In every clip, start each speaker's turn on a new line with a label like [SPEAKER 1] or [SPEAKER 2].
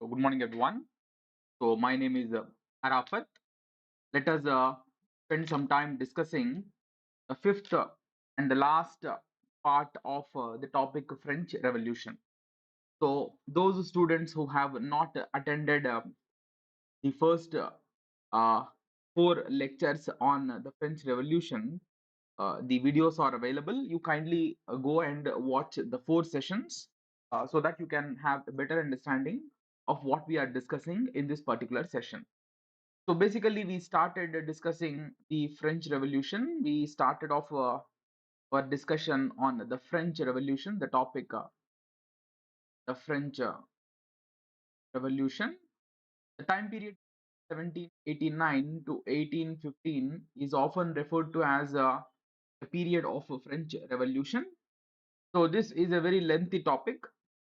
[SPEAKER 1] So good morning, everyone. So my name is Arafat. Let us spend some time discussing the fifth and the last part of the topic French Revolution. So those students who have not attended the first uh, four lectures on the French Revolution, the videos are available. You kindly go and watch the four sessions so that you can have a better understanding of what we are discussing in this particular session. So basically, we started discussing the French Revolution. We started off our discussion on the French Revolution, the topic, the French Revolution. The time period 1789 to 1815 is often referred to as a period of a French Revolution. So this is a very lengthy topic.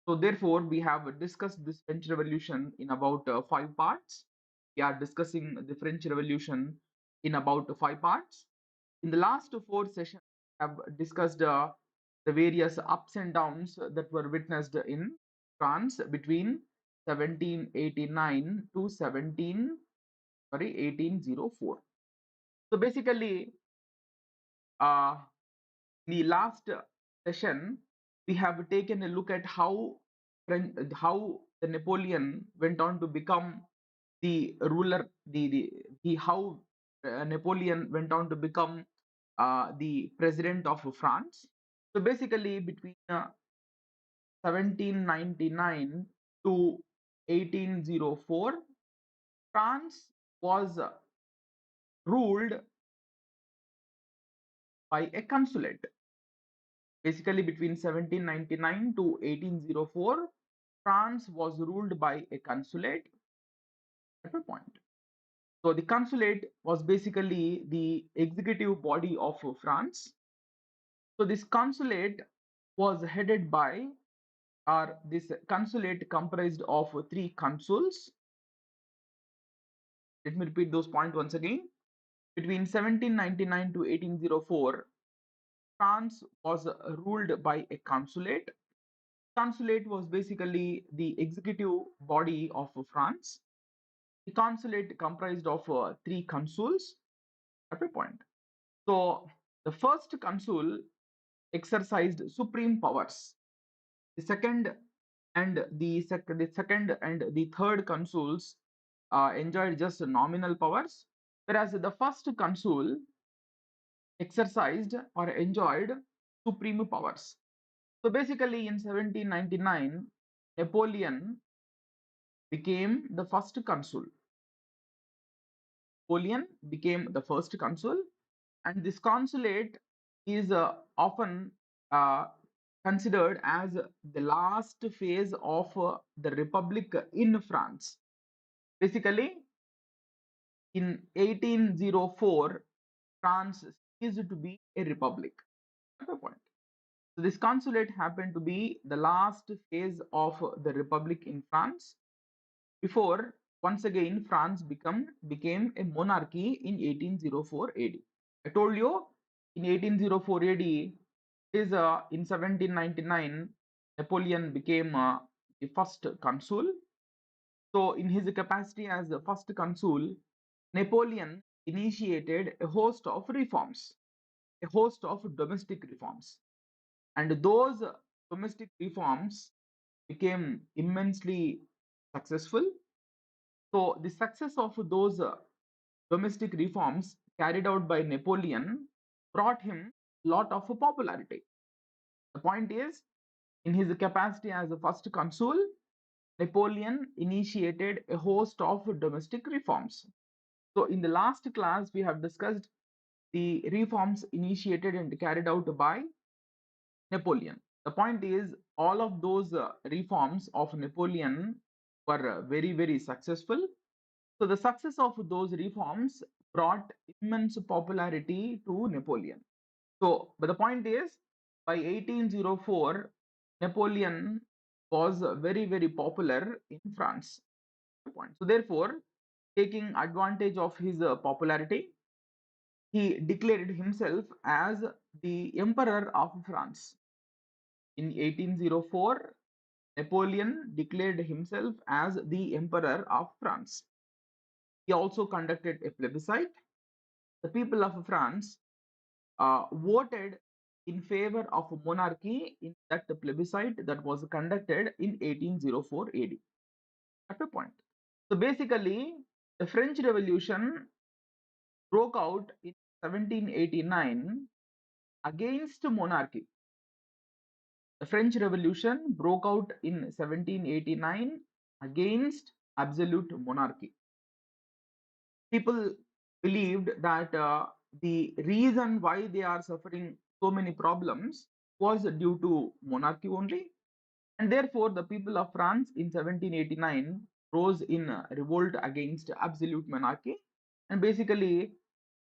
[SPEAKER 1] So therefore, we have discussed this French Revolution in about five parts. We are discussing the French Revolution in about five parts. In the last four sessions, we have discussed the various ups and downs that were witnessed in France between 1789 to 1804. So basically, uh, the last session, we have taken a look at how the Napoleon went on to become the ruler, the how Napoleon went on to become the president of France. So basically, between 1799 to 1804, France was ruled by a consulate. Basically, between 1799 to 1804, France was ruled by a consulate at a point. So the consulate was basically the executive body of France. So this consulate was headed by, or this consulate comprised of three consuls. Let me repeat those points once again. Between 1799 to 1804, France was ruled by a consulate. Consulate was basically the executive body of France. The consulate comprised of three consuls at a point. So the first consul exercised supreme powers. The second and the third consuls enjoyed just nominal powers, whereas the first consul exercised or enjoyed supreme powers. So basically, in 1799, Napoleon became the first consul. Napoleon became the first consul, and this consulate is often uh, considered as the last phase of the republic in France. Basically, in 1804, France ceased to be a republic. At a point. So this consulate happened to be the last phase of the republic in France before once again France became a monarchy in 1804 AD. I told you in 1804 AD is in 1799 Napoleon became the first consul. So in his capacity as the first consul, Napoleon initiated a host of reforms, a host of domestic reforms, and those domestic reforms became immensely successful. So the success of those domestic reforms carried out by Napoleon brought him a lot of popularity. The point is, in his capacity as the first consul, Napoleon initiated a host of domestic reforms. So in the last class, we have discussed the reforms initiated and carried out by Napoleon. The point is, all of those reforms of Napoleon were very successful. So the success of those reforms brought immense popularity to Napoleon. So, but the point is, by 1804, Napoleon was very popular in France. So therefore, taking advantage of his popularity, he declared himself as the Emperor of France. In 1804, Napoleon declared himself as the Emperor of France. He also conducted a plebiscite. The people of France voted in favor of monarchy in that plebiscite that was conducted in 1804 AD. At a point. So basically, the French Revolution broke out in 1789 against monarchy. The French Revolution broke out in 1789 against absolute monarchy. People believed that the reason why they are suffering so many problems was due to monarchy only, and therefore the people of France in 1789 rose in revolt against absolute monarchy. And basically,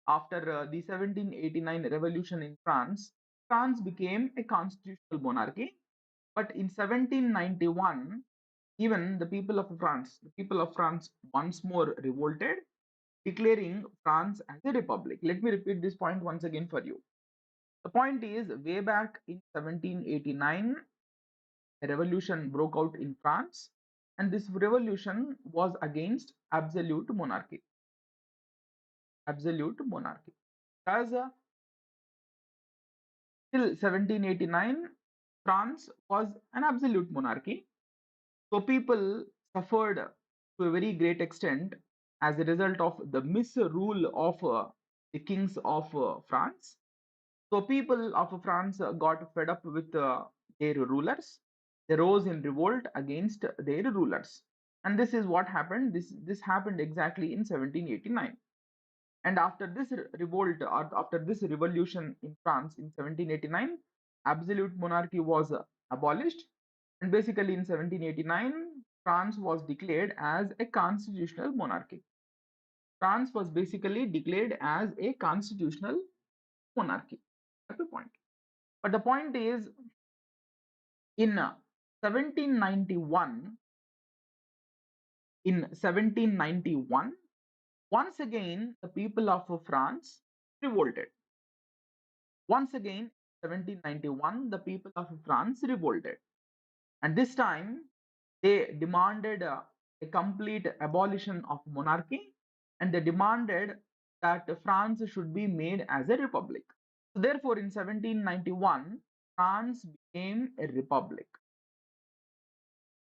[SPEAKER 1] after the 1789 revolution in France, France became a constitutional monarchy. But in 1791, even the people of France once more revolted, declaring France as a republic. Let me repeat this point once again for you. The point is, way back in 1789, a revolution broke out in France, and this revolution was against absolute monarchy. Absolute monarchy. As till 1789, France was an absolute monarchy. So people suffered to a very great extent as a result of the misrule of the kings of France. So people of France got fed up with their rulers. They rose in revolt against their rulers. And this is what happened. This happened exactly in 1789. And after this revolt, or after this revolution in France in 1789, absolute monarchy was abolished. And basically in 1789, France was declared as a constitutional monarchy. France was basically declared as a constitutional monarchy. That's the point. But the point is, in 1791, once again, the people of France revolted. Once again, 1791, the people of France revolted. And this time, they demanded a complete abolition of monarchy, and they demanded that France should be made as a republic. So therefore, in 1791, France became a republic.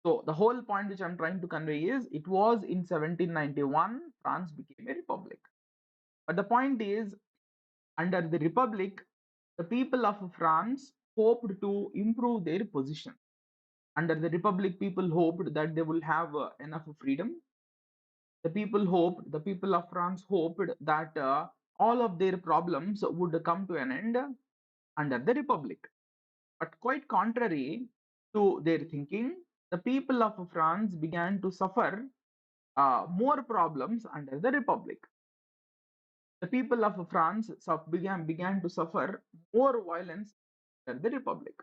[SPEAKER 1] So the whole point which I'm trying to convey is, it was in 1791 France became a republic. But the point is, under the republic, the people of France hoped to improve their position. Under the republic, people hoped that they will have enough freedom. The people of France hoped that all of their problems would come to an end under the republic. But quite contrary to their thinking, the people of France began to suffer more problems under the republic. The people of France began to suffer more violence under the republic.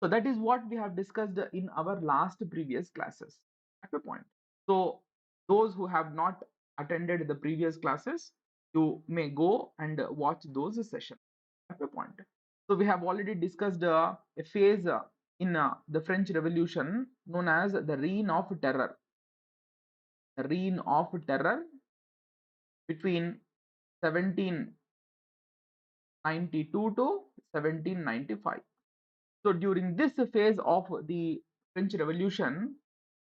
[SPEAKER 1] So that is what we have discussed in our last previous classes. At a point. So those who have not attended the previous classes, you may go and watch those sessions. At a point. So we have already discussed a phase in the French Revolution known as the Reign of Terror. The Reign of Terror between 1792 to 1795. So during this phase of the French Revolution,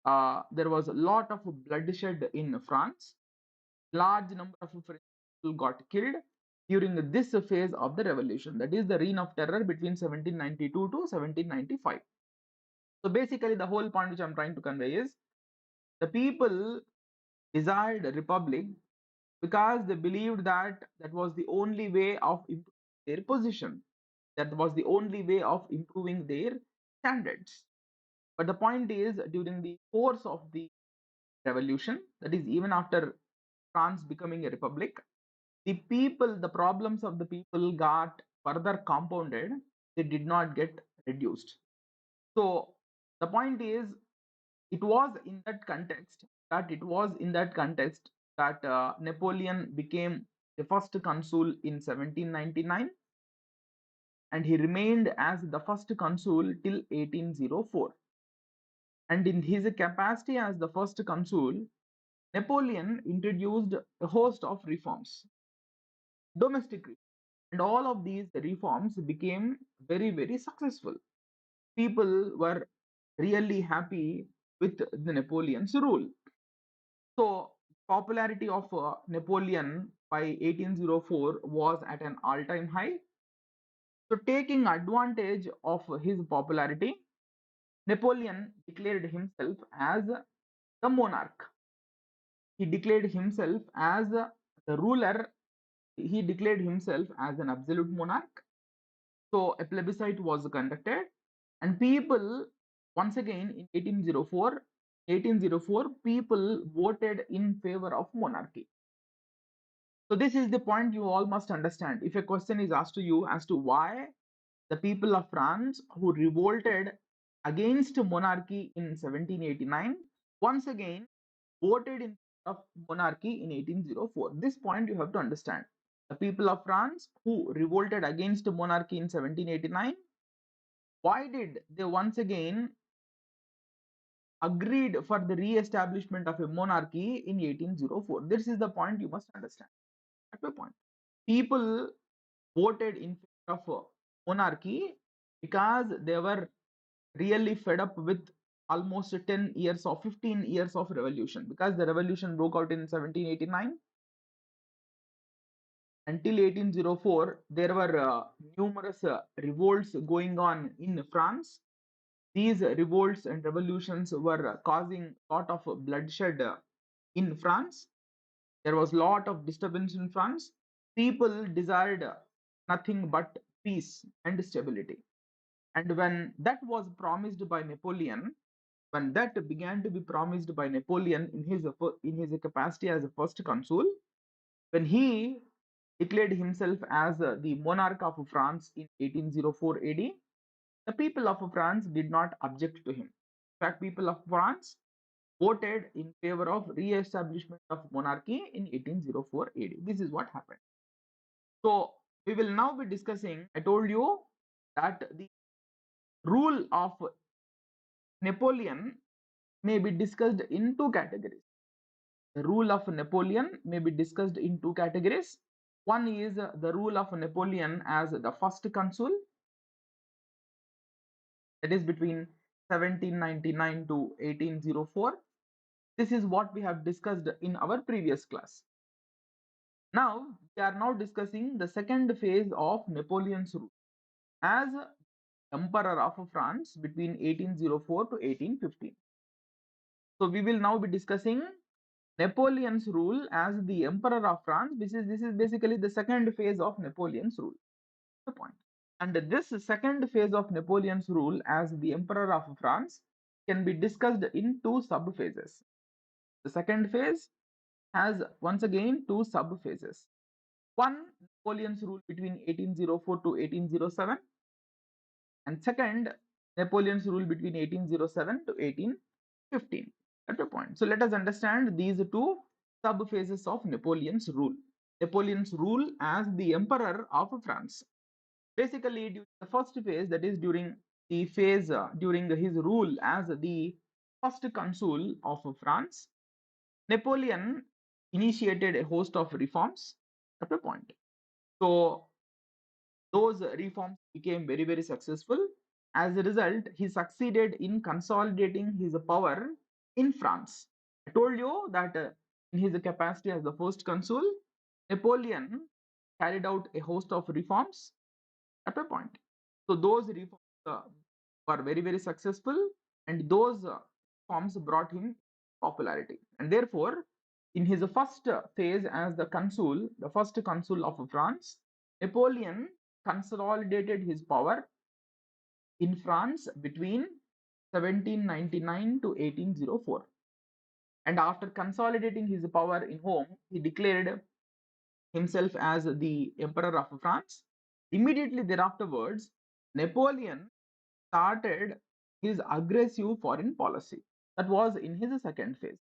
[SPEAKER 1] there was a lot of bloodshed in France. Large number of French people got killed during this phase of the revolution. That is the Reign of Terror between 1792 to 1795. So basically, the whole point which I'm trying to convey is, the people desired a republic because they believed that that was the only way of improving their position. That was the only way of improving their standards. But the point is, during the course of the revolution, that is, even after France becoming a republic, the problems of the people got further compounded. They did not get reduced. So the point is, it was in that context that Napoleon became the first consul in 1799, and he remained as the first consul till 1804. And in his capacity as the first consul, Napoleon introduced a host of reforms, domestic reforms, and all of these reforms became very, very successful. People were really happy with the Napoleon's rule. So, popularity of Napoleon by 1804 was at an all-time high. So, taking advantage of his popularity, Napoleon declared himself as the monarch. He declared himself as the ruler. He declared himself as an absolute monarch. So a plebiscite was conducted, and people, once again in 1804, people voted in favor of monarchy. So this is the point you all must understand. If a question is asked to you as to why the people of France who revolted against monarchy in 1789 once again voted in favor of monarchy in 1804. This point you have to understand. The people of France who revolted against monarchy in 1789, why did they once again agreed for the re-establishment of a monarchy in 1804? This is the point you must understand. That's the point. People voted in favor of monarchy because they were really fed up with almost 10 years or 15 years of revolution, because the revolution broke out in 1789. Until 1804, there were numerous revolts going on in France. These revolts and revolutions were causing a lot of bloodshed in France. There was a lot of disturbance in France. People desired nothing but peace and stability. And when that was promised by Napoleon, when that began to be promised by Napoleon in his capacity as a first consul, when he declared himself as the monarch of France in 1804 AD, the people of France did not object to him. In fact, people of France voted in favor of re-establishment of monarchy in 1804 AD. This is what happened. So we will now be discussing, I told you that the rule of Napoleon may be discussed in two categories. The rule of Napoleon may be discussed in two categories. One is the rule of Napoleon as the first consul, that is between 1799 to 1804. This is what we have discussed in our previous class. Now, we are now discussing the second phase of Napoleon's rule as Emperor of France between 1804 to 1815. So, we will now be discussing Napoleon's rule as the Emperor of France. This is basically the second phase of Napoleon's rule. The point. And this second phase of Napoleon's rule as the Emperor of France can be discussed in two sub-phases. The second phase has once again two sub-phases. One, Napoleon's rule between 1804 to 1807, and second, Napoleon's rule between 1807 to 1815. That's the point. So let us understand these two sub-phases of Napoleon's rule. Napoleon's rule as the Emperor of France. Basically, during the first phase, that is during the phase during his rule as the first consul of France, Napoleon initiated a host of reforms. At a point, so those reforms became very, very successful. As a result, he succeeded in consolidating his power in France. I told you that in his capacity as the first consul, Napoleon carried out a host of reforms at a point. So those reforms were very, very successful, and those reforms brought him popularity. And therefore, in his first phase as the first consul of France, Napoleon consolidated his power in France between 1799 to 1804. And after consolidating his power in home, he declared himself as the Emperor of France. Immediately thereafterwards, Napoleon started his aggressive foreign policy. That was in his second phase.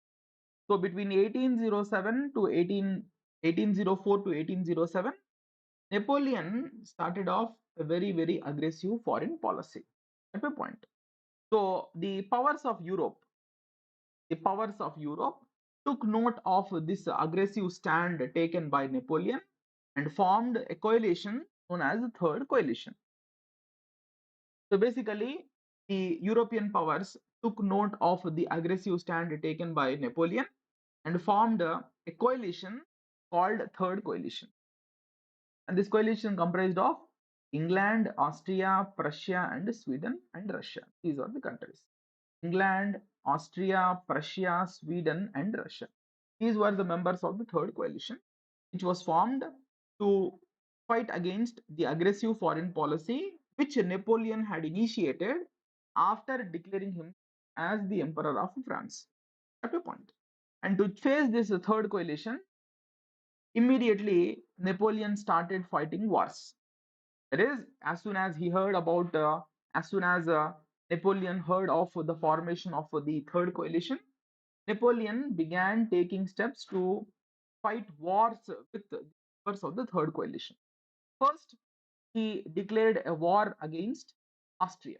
[SPEAKER 1] So between 1807 to 1804 to 1807, Napoleon started off a very, very aggressive foreign policy. At a point. So the powers of Europe took note of this aggressive stand taken by Napoleon and formed a coalition known as the Third Coalition. So basically, the European powers took note of the aggressive stand taken by Napoleon and formed a coalition called Third Coalition. And this coalition comprised of England, Austria, Prussia, and Sweden and Russia. These are the countries. England, Austria, Prussia, Sweden, and Russia. These were the members of the Third Coalition, which was formed to fight against the aggressive foreign policy which Napoleon had initiated after declaring him as the Emperor of France. At a point. And to face this Third Coalition, immediately Napoleon started fighting wars. That is, as soon as Napoleon heard of the formation of the Third Coalition, Napoleon began taking steps to fight wars with the members of the Third Coalition. First, he declared a war against Austria.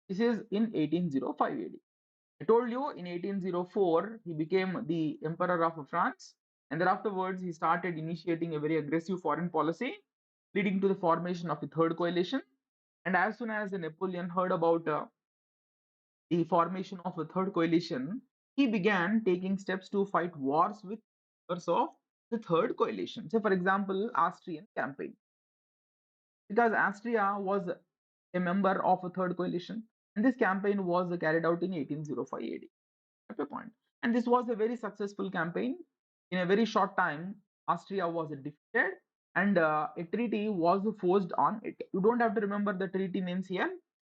[SPEAKER 1] This is in 1805 AD. I told you in 1804 he became the Emperor of France, and thereafterwards he started initiating a very aggressive foreign policy, leading to the formation of the Third Coalition. And as soon as Napoleon heard about the formation of the Third Coalition, he began taking steps to fight wars with members of the Third Coalition. So, for example, Austrian campaign, because Austria was a member of a Third Coalition, and this campaign was carried out in 1805 AD. At a point. And this was a very successful campaign. In a very short time, Austria was defeated and a treaty was forced on it. You don't have to remember the treaty names here,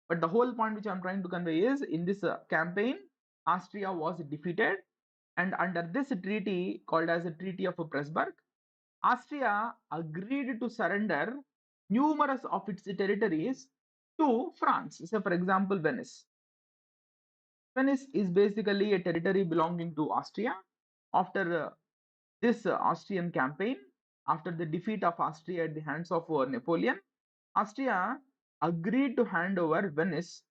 [SPEAKER 1] but the whole point which I'm trying to convey is in this campaign, Austria was defeated, and under this treaty called as the Treaty of Pressburg, Austria agreed to surrender numerous of its territories to France. So, for example, Venice. Venice is basically a territory belonging to Austria. After this Austrian campaign, after the defeat of Austria at the hands of Napoleon, Austria agreed to hand over Venice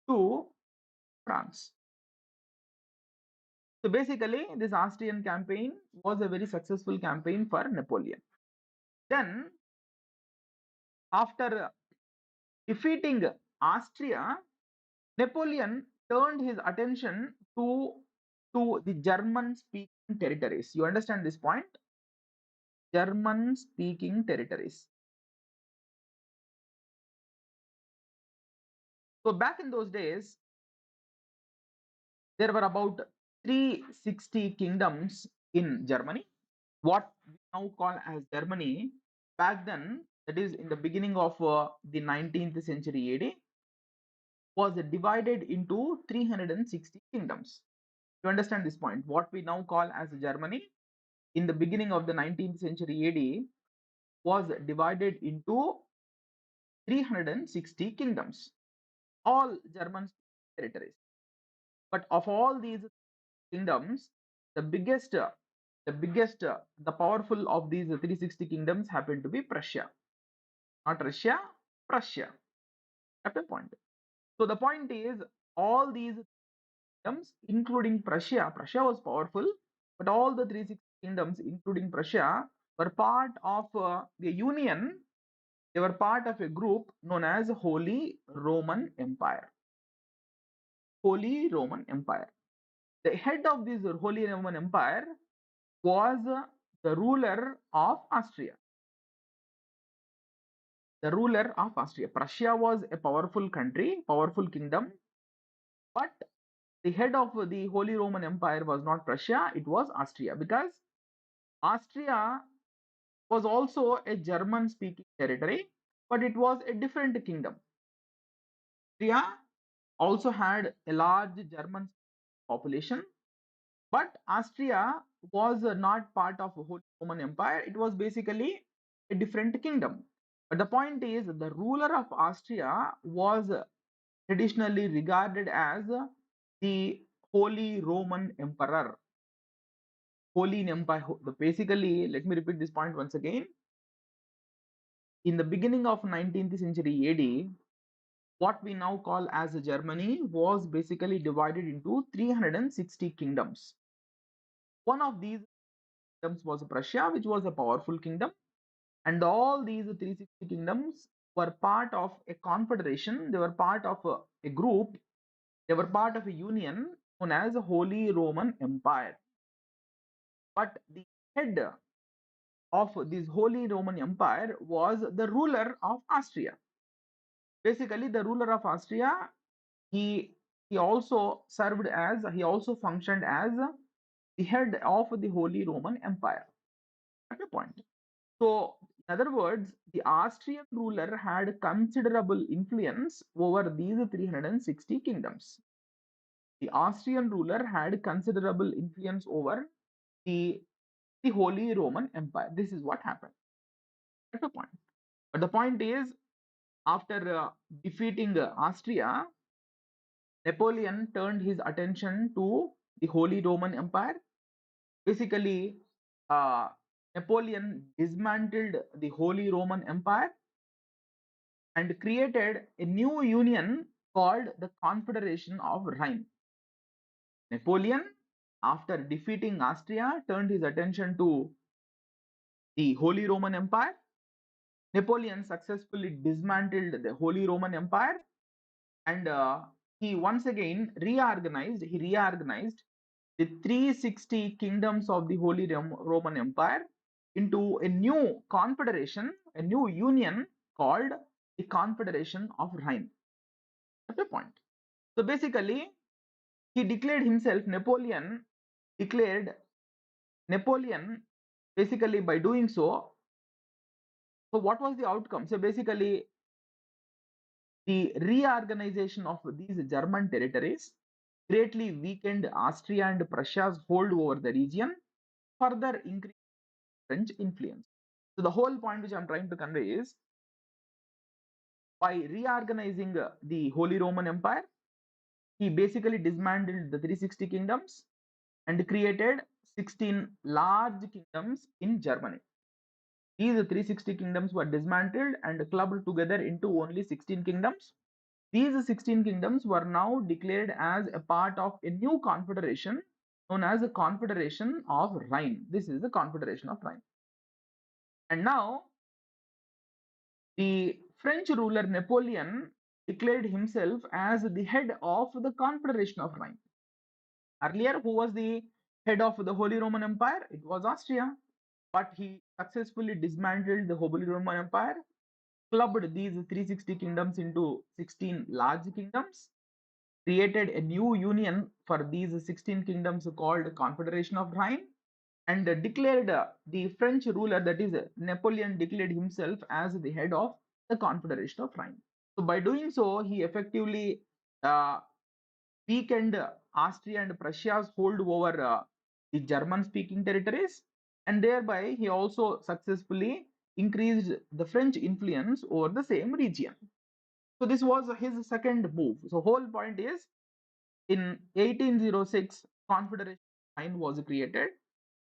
[SPEAKER 1] to France. So basically, this Austrian campaign was a very successful campaign for Napoleon. Then, after defeating Austria, Napoleon turned his attention to the German speaking territories. You understand this point? German speaking territories. So back in those days, there were about 360 kingdoms in Germany. What we now call as Germany, back then, that is in the beginning of the 19th century AD, was divided into 360 kingdoms. You understand this point? What we now call as Germany in the beginning of the 19th century AD was divided into 360 kingdoms, all German territories. But of all these kingdoms, the powerful of these 360 kingdoms happened to be Prussia, not Russia, Prussia. At a point. So the point is, all these kingdoms, including Prussia, Prussia was powerful, but all the 360 kingdoms, including Prussia, were part of the union. They were part of a group known as Holy Roman Empire. Holy Roman Empire. The head of this Holy Roman Empire was the ruler of Austria. The ruler of Austria. Prussia was a powerful country, powerful kingdom, but the head of the Holy Roman Empire was not Prussia, it was Austria, because Austria was also a German speaking territory, but it was a different kingdom. Austria also had a large German population, but Austria was not part of the Holy Roman Empire. It was basically a different kingdom. But the point is, the ruler of Austria was traditionally regarded as the Holy Roman Emperor. Holy Empire. Basically, let me repeat this point once again. In the beginning of 19th century AD, what we now call as Germany was basically divided into 360 kingdoms. One of these kingdoms was Prussia, which was a powerful kingdom, and all these 360 kingdoms were part of a confederation. They were part of a group. They were part of a union known as Holy Roman Empire. But the head of this Holy Roman Empire was the ruler of Austria. Basically, the ruler of Austria, he he also served as he also functioned as the head of the Holy Roman Empire. At a point. So, in other words, the Austrian ruler had considerable influence over these 360 kingdoms. The Austrian ruler had considerable influence over the, the Holy Roman Empire. This is what happened. At a point. But the point is, after defeating Austria, Napoleon turned his attention to the Holy Roman Empire. Basically, uh, Napoleon dismantled the Holy Roman Empire and created a new union called the Confederation of Rhine. Napoleon, after defeating Austria, turned his attention to the Holy Roman Empire. Napoleon successfully dismantled the Holy Roman Empire, and he once again reorganized the 360 kingdoms of the Holy Roman Empire into a new confederation, a new union called the Confederation of Rhine. At a point. So basically, he declared himself, declared Napoleon, basically by doing so. So what was the outcome? So basically, the reorganization of these German territories greatly weakened Austria and Prussia's hold over the region, further increased French influence. So the whole point which I'm trying to convey is, by reorganizing the Holy Roman Empire, he basically dismantled the 360 kingdoms and created 16 large kingdoms in Germany. These 360 kingdoms were dismantled and clubbed together into only 16 kingdoms. These 16 kingdoms were now declared as a part of a new confederation known as the Confederation of Rhine. This is the Confederation of Rhine. And now, the French ruler Napoleon declared himself as the head of the Confederation of Rhine. Earlier, who was the head of the Holy Roman Empire? It was Austria. But he successfully dismantled the Holy Roman Empire, clubbed these 360 kingdoms into 16 large kingdoms, created a new union for these 16 kingdoms called Confederation of Rhine, and declared the French ruler, that is Napoleon, declared himself as the head of the Confederation of Rhine. So by doing so, he effectively weakened Austria and Prussia's hold over the German-speaking territories, and thereby he also successfully increased the French influence over the same region. So this was his second move. So whole point is, in 1806, Confederation of Rhine was created,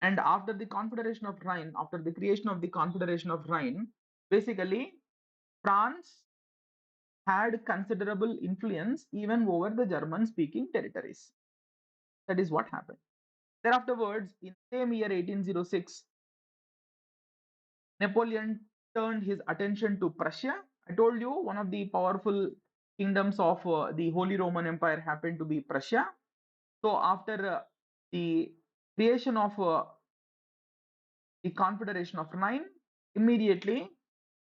[SPEAKER 1] and after the Confederation of Rhine, after the creation of the Confederation of Rhine, basically France had considerable influence even over the German-speaking territories. That is what happened. Thereafterwards, in same year 1806, Napoleon turned his attention to Prussia. I told you one of the powerful kingdoms of the Holy Roman Empire happened to be Prussia. So after the creation of the Confederation of Rhine, immediately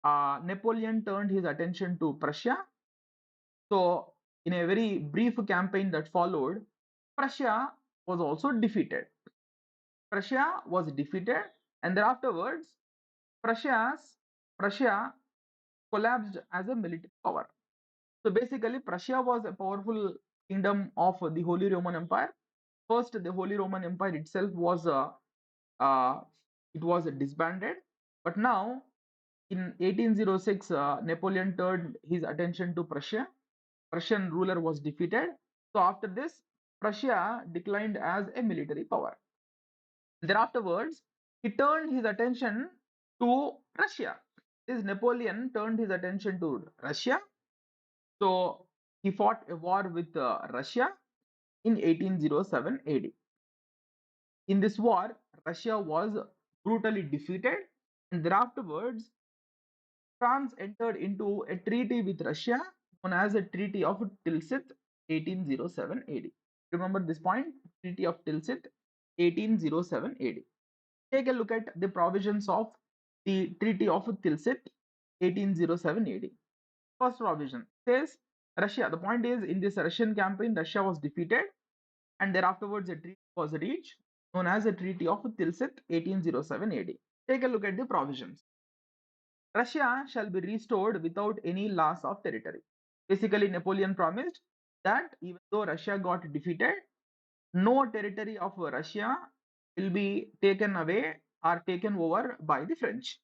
[SPEAKER 1] Napoleon turned his attention to Prussia. So in a very brief campaign that followed, Prussia was also defeated. Prussia was defeated, and thereafterwards, Prussia collapsed as a military power. So basically, Prussia was a powerful kingdom of the Holy Roman Empire. First, the Holy Roman Empire itself was uh, it was disbanded, but now in 1806, Napoleon turned his attention to Prussia. Prussian ruler was defeated. So after this, Prussia declined as a military power. Thereafterwards, he turned his attention to Russia. This Napoleon turned his attention to Russia, So he fought a war with Russia in 1807 AD. In this war, Russia was brutally defeated, and thereafterwards, France entered into a treaty with Russia known as the Treaty of Tilsit 1807 AD. Remember this point? Treaty of Tilsit 1807 AD. Take a look at the provisions of the Treaty of Tilsit 1807 AD. First provision says Russia. The point is, in this Russian campaign, Russia was defeated, and thereafterwards a treaty was reached known as the Treaty of Tilsit 1807 AD. Take a look at the provisions. Russia shall be restored without any loss of territory. Basically, Napoleon promised that even though Russia got defeated, no territory of Russia will be taken away or taken over by the French.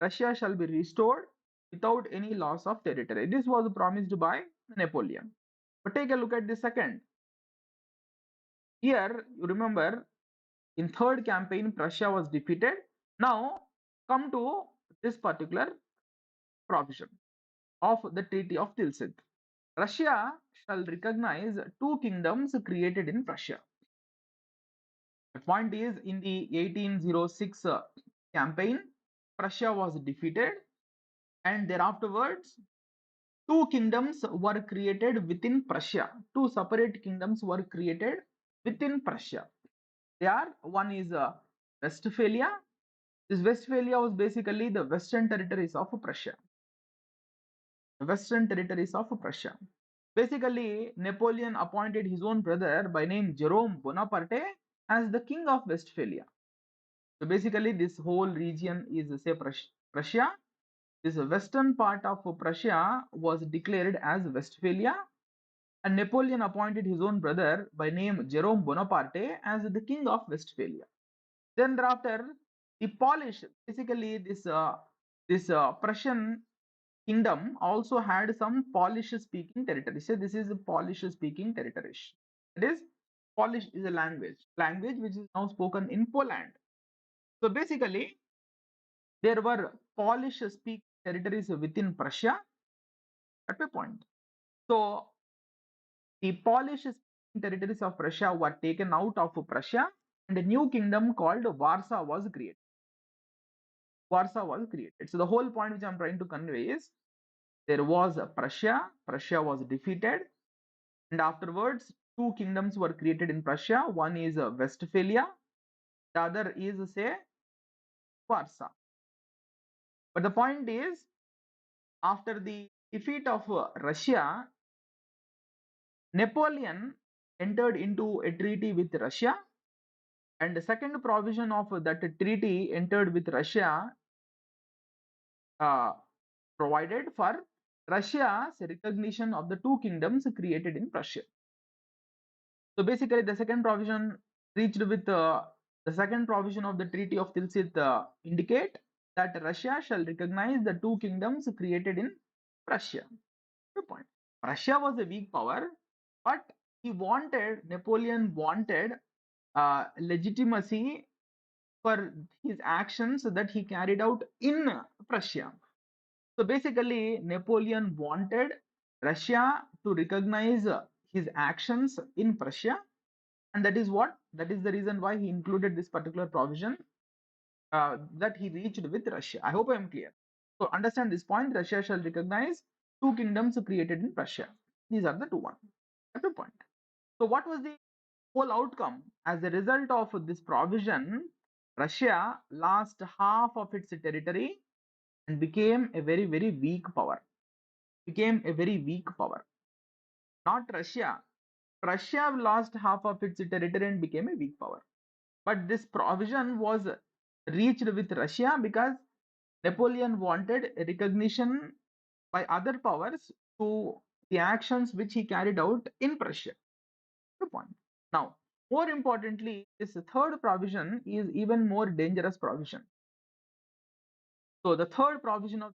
[SPEAKER 1] Russia shall be restored without any loss of territory. This was promised by Napoleon. But take a look at the second. Here, you remember, in third campaign, Prussia was defeated. Now, come to this particular provision of the Treaty of Tilsit. Russia shall recognize two kingdoms created in Prussia. The point is, in the 1806 campaign, Prussia was defeated, and thereafterwards, two kingdoms were created within Prussia. Two separate kingdoms were created within Prussia. They are, one is Westphalia. This Westphalia was basically the western territories of Prussia. The western territories of Prussia. Basically, Napoleon appointed his own brother by name Jerome Bonaparte as the king of Westphalia. So basically, this whole region is, say, Prussia. This western part of Prussia was declared as Westphalia, and Napoleon appointed his own brother by name Jerome Bonaparte as the king of Westphalia. Then thereafter, the Polish, basically this Prussian kingdom also had some Polish-speaking territories. So this is a Polish-speaking territories. That is, Polish is a language which is now spoken in Poland. So basically, there were Polish-speaking territories within Prussia at a point. So the Polish-speaking territories of Prussia were taken out of Prussia, and a new kingdom called Warsaw was created. Warsaw was created. So the whole point which I'm trying to convey is there was Prussia. Prussia was defeated, and afterwards two kingdoms were created in Prussia. One is Westphalia, the other is, say, Warsaw. But the point is, after the defeat of Russia, Napoleon entered into a treaty with Russia, and the second provision of that treaty entered with Russia provided for Russia's recognition of the two kingdoms created in Prussia. So basically, the second provision reached with the second provision of the Treaty of Tilsit indicate that Russia shall recognize the two kingdoms created in Prussia. Good point. Prussia was a weak power, but Napoleon wanted legitimacy for his actions that he carried out in Prussia. So basically, Napoleon wanted Russia to recognize his actions in Prussia, and that is the reason why he included this particular provision that he reached with Russia. I hope I am clear. So understand this point: Russia shall recognize two kingdoms created in Prussia. These are the two point. So what was the whole outcome? As a result of this provision, Russia lost half of its territory and became a very, very weak power. Not Russia. Russia lost half of its territory and became a weak power. But this provision was reached with Russia because Napoleon wanted recognition by other powers to the actions which he carried out in Prussia. Good point. Now, more importantly, this third provision is even more dangerous provision. So the third provision of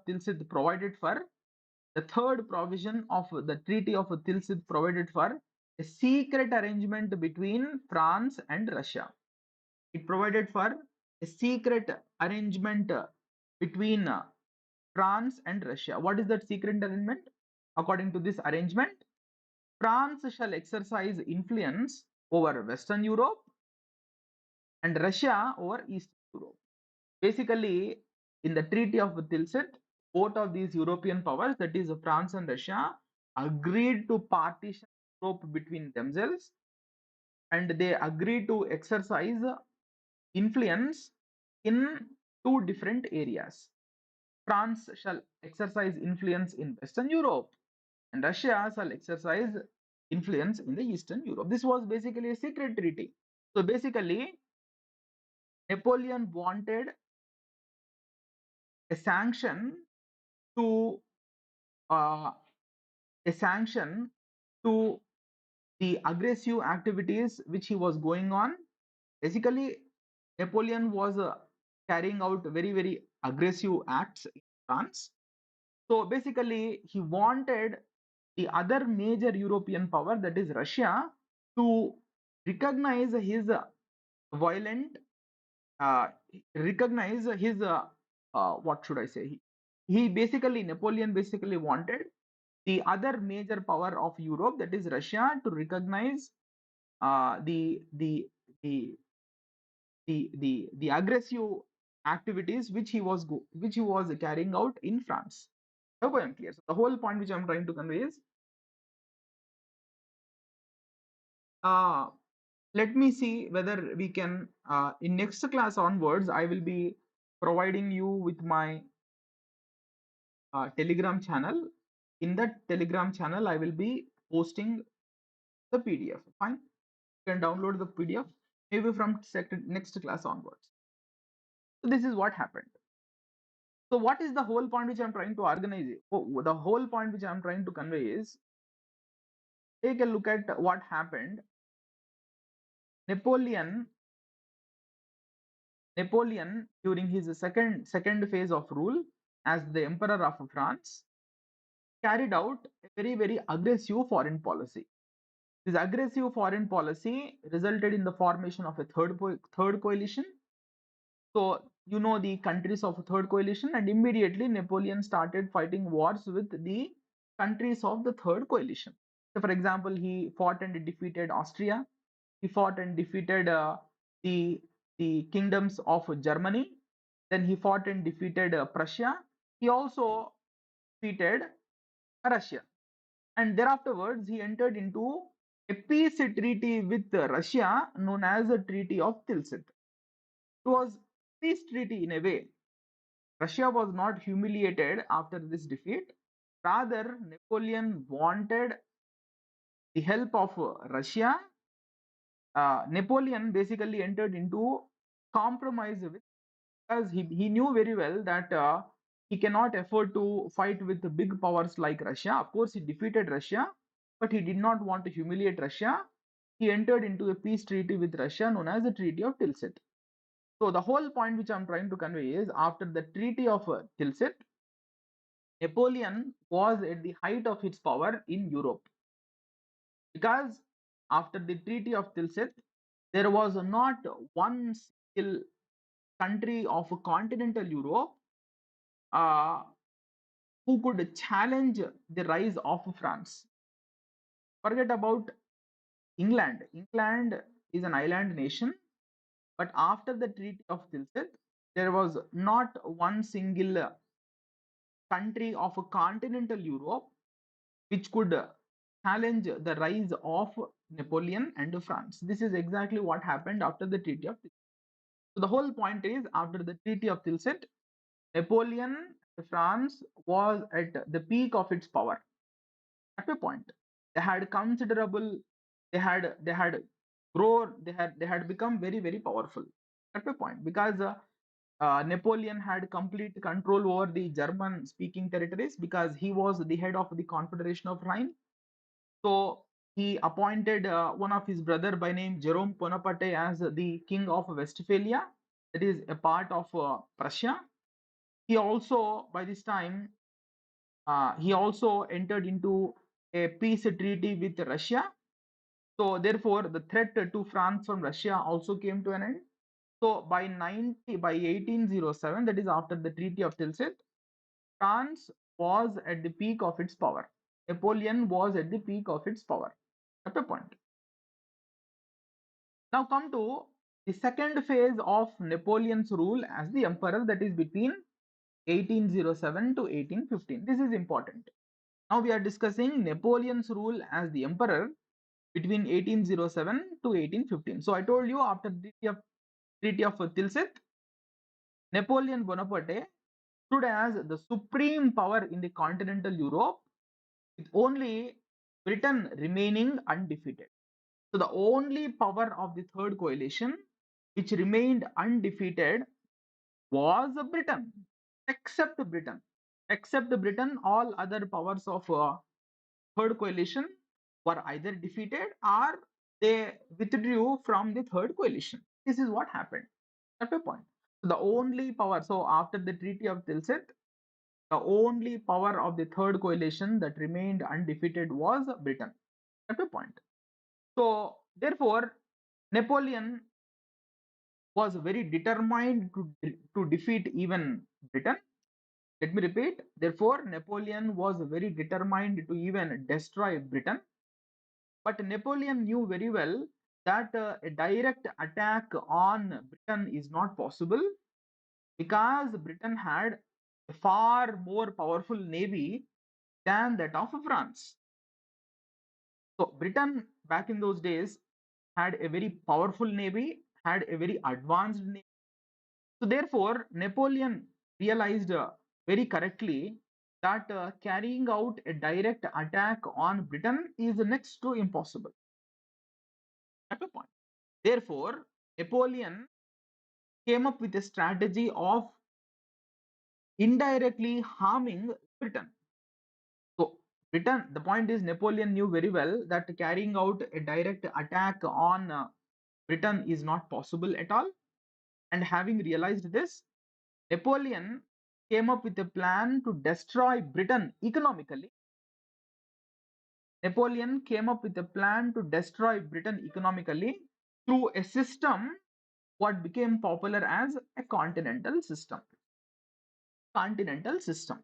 [SPEAKER 1] Tilsit provided for the third provision of the Treaty of Tilsit provided for a secret arrangement between France and Russia. It provided for a secret arrangement between France and Russia. What is that secret arrangement? according to this arrangement, France shall exercise influence over Western Europe and Russia over Eastern Europe. Basically, in the Treaty of Tilsit, both of these European powers, that is France and Russia, agreed to partition Europe between themselves, and they agreed to exercise influence in two different areas. France shall exercise influence in Western Europe, and Russia shall exercise influence in the Eastern Europe. This was basically a secret treaty. So basically, Napoleon wanted a sanction to uh, a sanction to the aggressive activities which he was going on. Basically, Napoleon was carrying out very aggressive acts in France. So basically, he wanted the other major European power, that is Russia, to recognize his violent, uh, recognize his what should I say? He basically Napoleon basically wanted the other major power of Europe, that is Russia, to recognize uh, the the the the aggressive activities which he was carrying out in France. I hope I am clear. So the whole point which I'm trying to convey is, uh, let me see whether we can, in next class onwards, I will be providing you with my Telegram channel. In that Telegram channel, I will be posting the PDF. Fine, you can download the PDF maybe from next class onwards. So this is what happened. So what is the whole point which I'm trying to organize? The whole point which I'm trying to convey is, take a look at what happened. Napoleon during his second phase of rule as the Emperor of France carried out a very aggressive foreign policy. This aggressive foreign policy resulted in the formation of a third coalition. So you know the countries of third coalition, and immediately Napoleon started fighting wars with the countries of the third coalition. So for example, he fought and defeated Austria. He fought and defeated the kingdoms of Germany. Then he fought and defeated Prussia. He also defeated Russia. And thereafterwards, he entered into a peace treaty with Russia known as the Treaty of Tilsit. It was peace treaty in a way. Russia was not humiliated after this defeat. Rather, Napoleon wanted the help of Russia. Napoleon basically entered into compromise with, because he knew very well that he cannot afford to fight with the big powers like Russia. Of course, he defeated Russia, but he did not want to humiliate Russia. He entered into a peace treaty with Russia known as the Treaty of Tilsit. So the whole point which I'm trying to convey is, after the Treaty of Tilsit, Napoleon was at the height of his power in Europe, because after the Treaty of Tilsit, there was not one single country of continental Europe uh, who could challenge the rise of France. Forget about England. England is an island nation, but after the Treaty of Tilsit, there was not one single country of continental Europe which could challenge the rise of Napoleon and France. This is exactly what happened after the Treaty of Tilsit. So the whole point is, after the Treaty of Tilsit, Napoleon, France was at the peak of its power. At a point, they had considerable, they had grown, they had become very powerful at a point, because Napoleon had complete control over the German speaking territories, because he was the head of the Confederation of Rhine. So he appointed one of his brother by name Jerome Bonaparte as the king of Westphalia, that is a part of Prussia. He also, by this time, he also entered into a peace treaty with Russia. So therefore, the threat to France from Russia also came to an end. So by 1807, that is after the Treaty of Tilsit, France was at the peak of its power. Napoleon was at the peak of its power. That's the point. Now come to the second phase of Napoleon's rule as the emperor, that is between 1807 to 1815. This is important. Now we are discussing Napoleon's rule as the emperor between 1807 to 1815. So I told you after the Treaty of Tilsit, Napoleon Bonaparte stood as the supreme power in the continental Europe, with only Britain remaining undefeated. So the only power of the third coalition which remained undefeated was Britain, except Britain. Except Britain, all other powers of third coalition were either defeated or they withdrew from the third coalition. This is what happened. That's the point. So the only power, so after the Treaty of Tilsit, the only power of the third coalition that remained undefeated was Britain. That's the point. So therefore, Napoleon was very determined to defeat even Britain. Let me repeat. Therefore, Napoleon was very determined to even destroy Britain. But Napoleon knew very well that a direct attack on Britain is not possible because Britain had a far more powerful navy than that of France. So Britain back in those days had a very powerful navy, had a very advanced navy. So therefore, Napoleon realized very correctly that carrying out a direct attack on Britain is next to impossible. At a point. Therefore, Napoleon came up with a strategy of indirectly harming Britain. So Britain, the point is Napoleon knew very well that carrying out a direct attack on Britain is not possible at all. And having realized this, Napoleon came up with a plan to destroy Britain economically. Napoleon came up with a plan to destroy Britain economically through a system what became popular as a continental system. Continental system.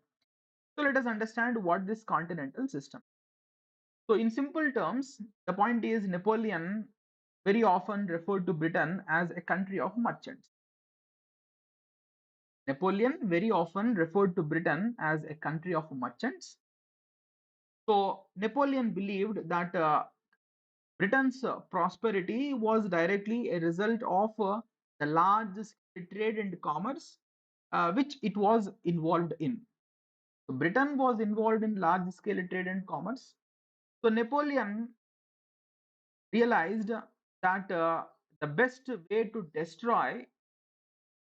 [SPEAKER 1] So let us understand what this continental system. So in simple terms, the point is Napoleon very often referred to Britain as a country of merchants. Napoleon very often referred to Britain as a country of merchants. So Napoleon believed that Britain's prosperity was directly a result of the large trade and commerce which it was involved in. So Britain was involved in large scale trade and commerce. So Napoleon realized that the best way to destroy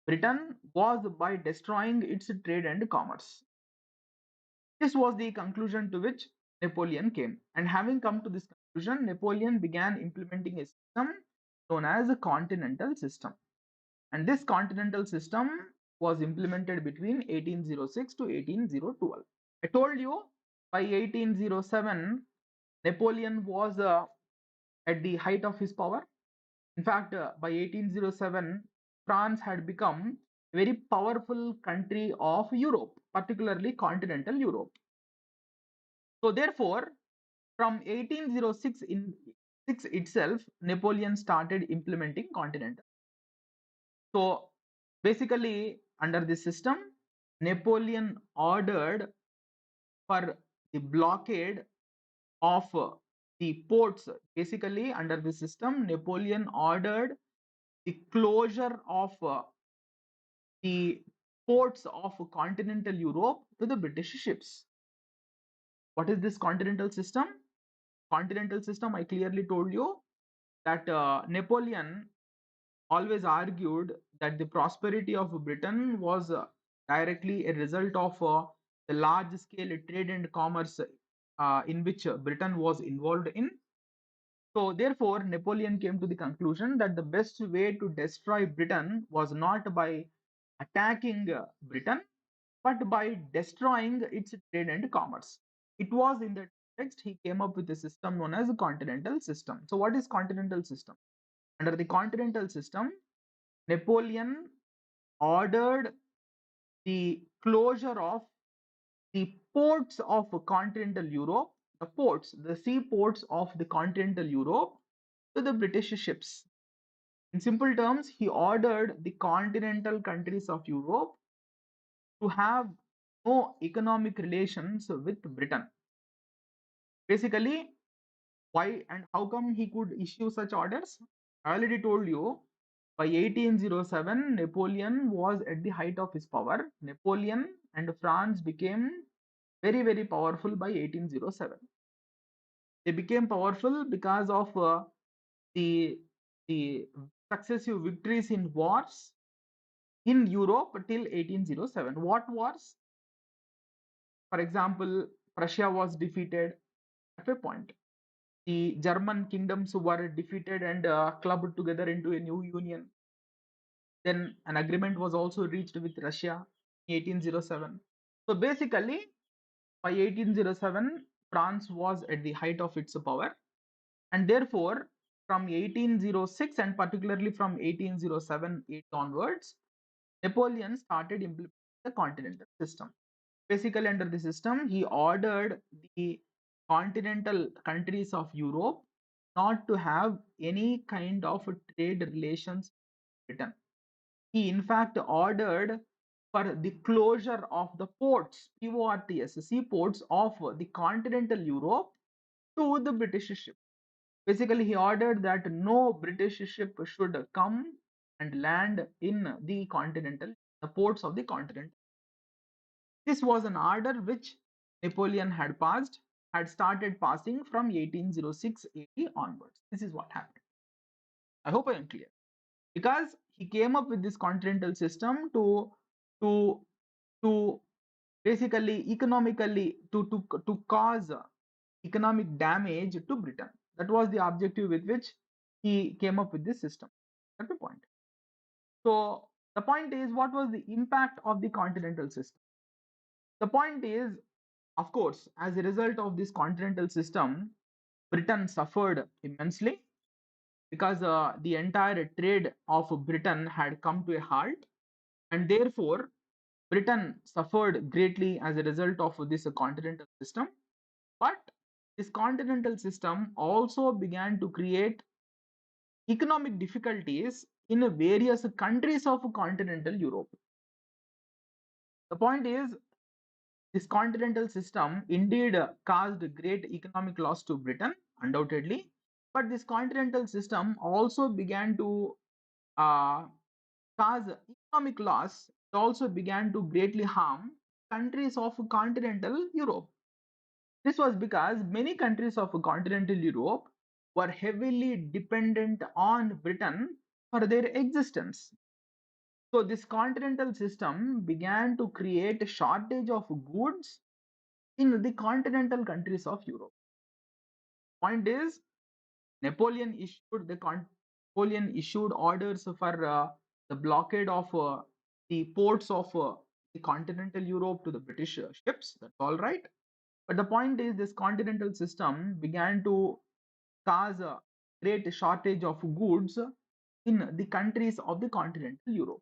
[SPEAKER 1] Britain was by destroying its trade and commerce. This was the conclusion to which Napoleon came. And having come to this conclusion, Napoleon began implementing a system known as a continental system. And this continental system was implemented between 1806 to 1812. I told you by 1807, Napoleon was at the height of his power. In fact, by 1807, France had become a very powerful country of Europe, particularly continental Europe. So therefore, from 1806 in itself, Napoleon started implementing continental. So basically, under this system, Napoleon ordered for the blockade of the ports. Basically, under the system, Napoleon ordered the closure of the ports of continental Europe to the British ships. What is this continental system? Continental system, I clearly told you that Napoleon always argued that the prosperity of Britain was directly a result of the large scale trade and commerce in which Britain was involved in. So therefore, Napoleon came to the conclusion that the best way to destroy Britain was not by attacking Britain, but by destroying its trade and commerce. It was in that context he came up with a system known as a continental system. So what is continental system? Under the continental system, Napoleon ordered the closure of the ports of continental Europe the ports, the seaports of the continental Europe to the British ships. In simple terms, he ordered the continental countries of Europe to have no economic relations with Britain. Basically, why and how come he could issue such orders? I already told you, by 1807, Napoleon was at the height of his power. Napoleon and France became very, very powerful by 1807. They became powerful because of the, the successive victories in wars in Europe till 1807. What wars? For example, Prussia was defeated at a point. The German kingdoms were defeated and clubbed together into a new union. Then an agreement was also reached with Russia in 1807. So basically, by 1807, France was at the height of its power, and therefore, from 1806 and particularly from 1807 onwards, Napoleon started implementing the continental system. Basically, under the system, he ordered the continental countries of Europe not to have any kind of trade relations with Britain. He, in fact, ordered for the closure of the ports, PORTS, seaports of the continental Europe to the British ship. Basically, he ordered that no British ship should come and land in the ports of the continent. This was an order which Napoleon had started passing from 1806 AD onwards. This is what happened. I hope I am clear. Because he came up with this continental system to to basically economically to cause economic damage to Britain. That was the objective with which he came up with this system. That's the point. So the point is, what was the impact of the continental system? The point is, of course, as a result of this continental system, Britain suffered immensely because the entire trade of Britain had come to a halt, and therefore Britain suffered greatly as a result of this continental system. But this continental system also began to create economic difficulties in various countries of continental Europe. The point is, this continental system indeed caused great economic loss to Britain, undoubtedly, but this continental system also began to uh, cause economic loss. It also began to greatly harm countries of continental Europe. This was because many countries of continental Europe were heavily dependent on Britain for their existence. So this continental system began to create a shortage of goods in the continental countries of Europe. Point is, Napoleon issued orders for the blockade of the ports of the continental Europe to the British ships. That's all right. But the point is, this continental system began to cause a great shortage of goods in the countries of the continental Europe.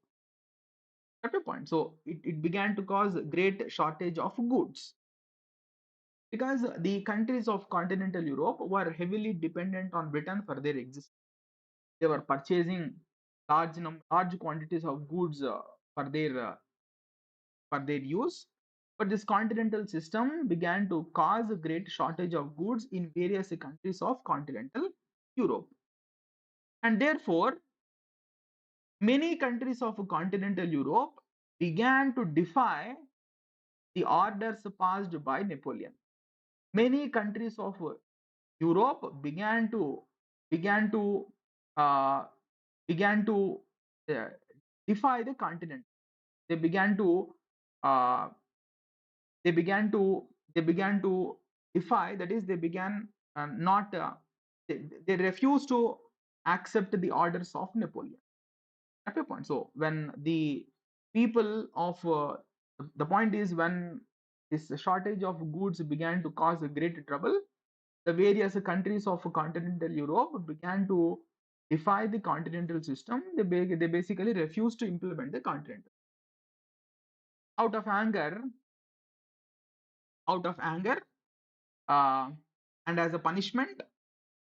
[SPEAKER 1] That's the point. So it began to cause great shortage of goods because the countries of continental Europe were heavily dependent on Britain for their existence. They were purchasing large quantities of goods for their use. But this continental system began to cause a great shortage of goods in various countries of continental Europe. And therefore, many countries of continental Europe began to defy the orders passed by Napoleon. Many countries of Europe began to uh, began to uh, defy the continent. They began to uh, they began to they began to defy. That is, they began not they refused to accept the orders of Napoleon. At a point, so when the people of the point is, when this shortage of goods began to cause a great trouble, the various countries of continental Europe began to defy the continental system. They basically refused to implement the continental. Out of anger, out of anger, uh, And as a punishment,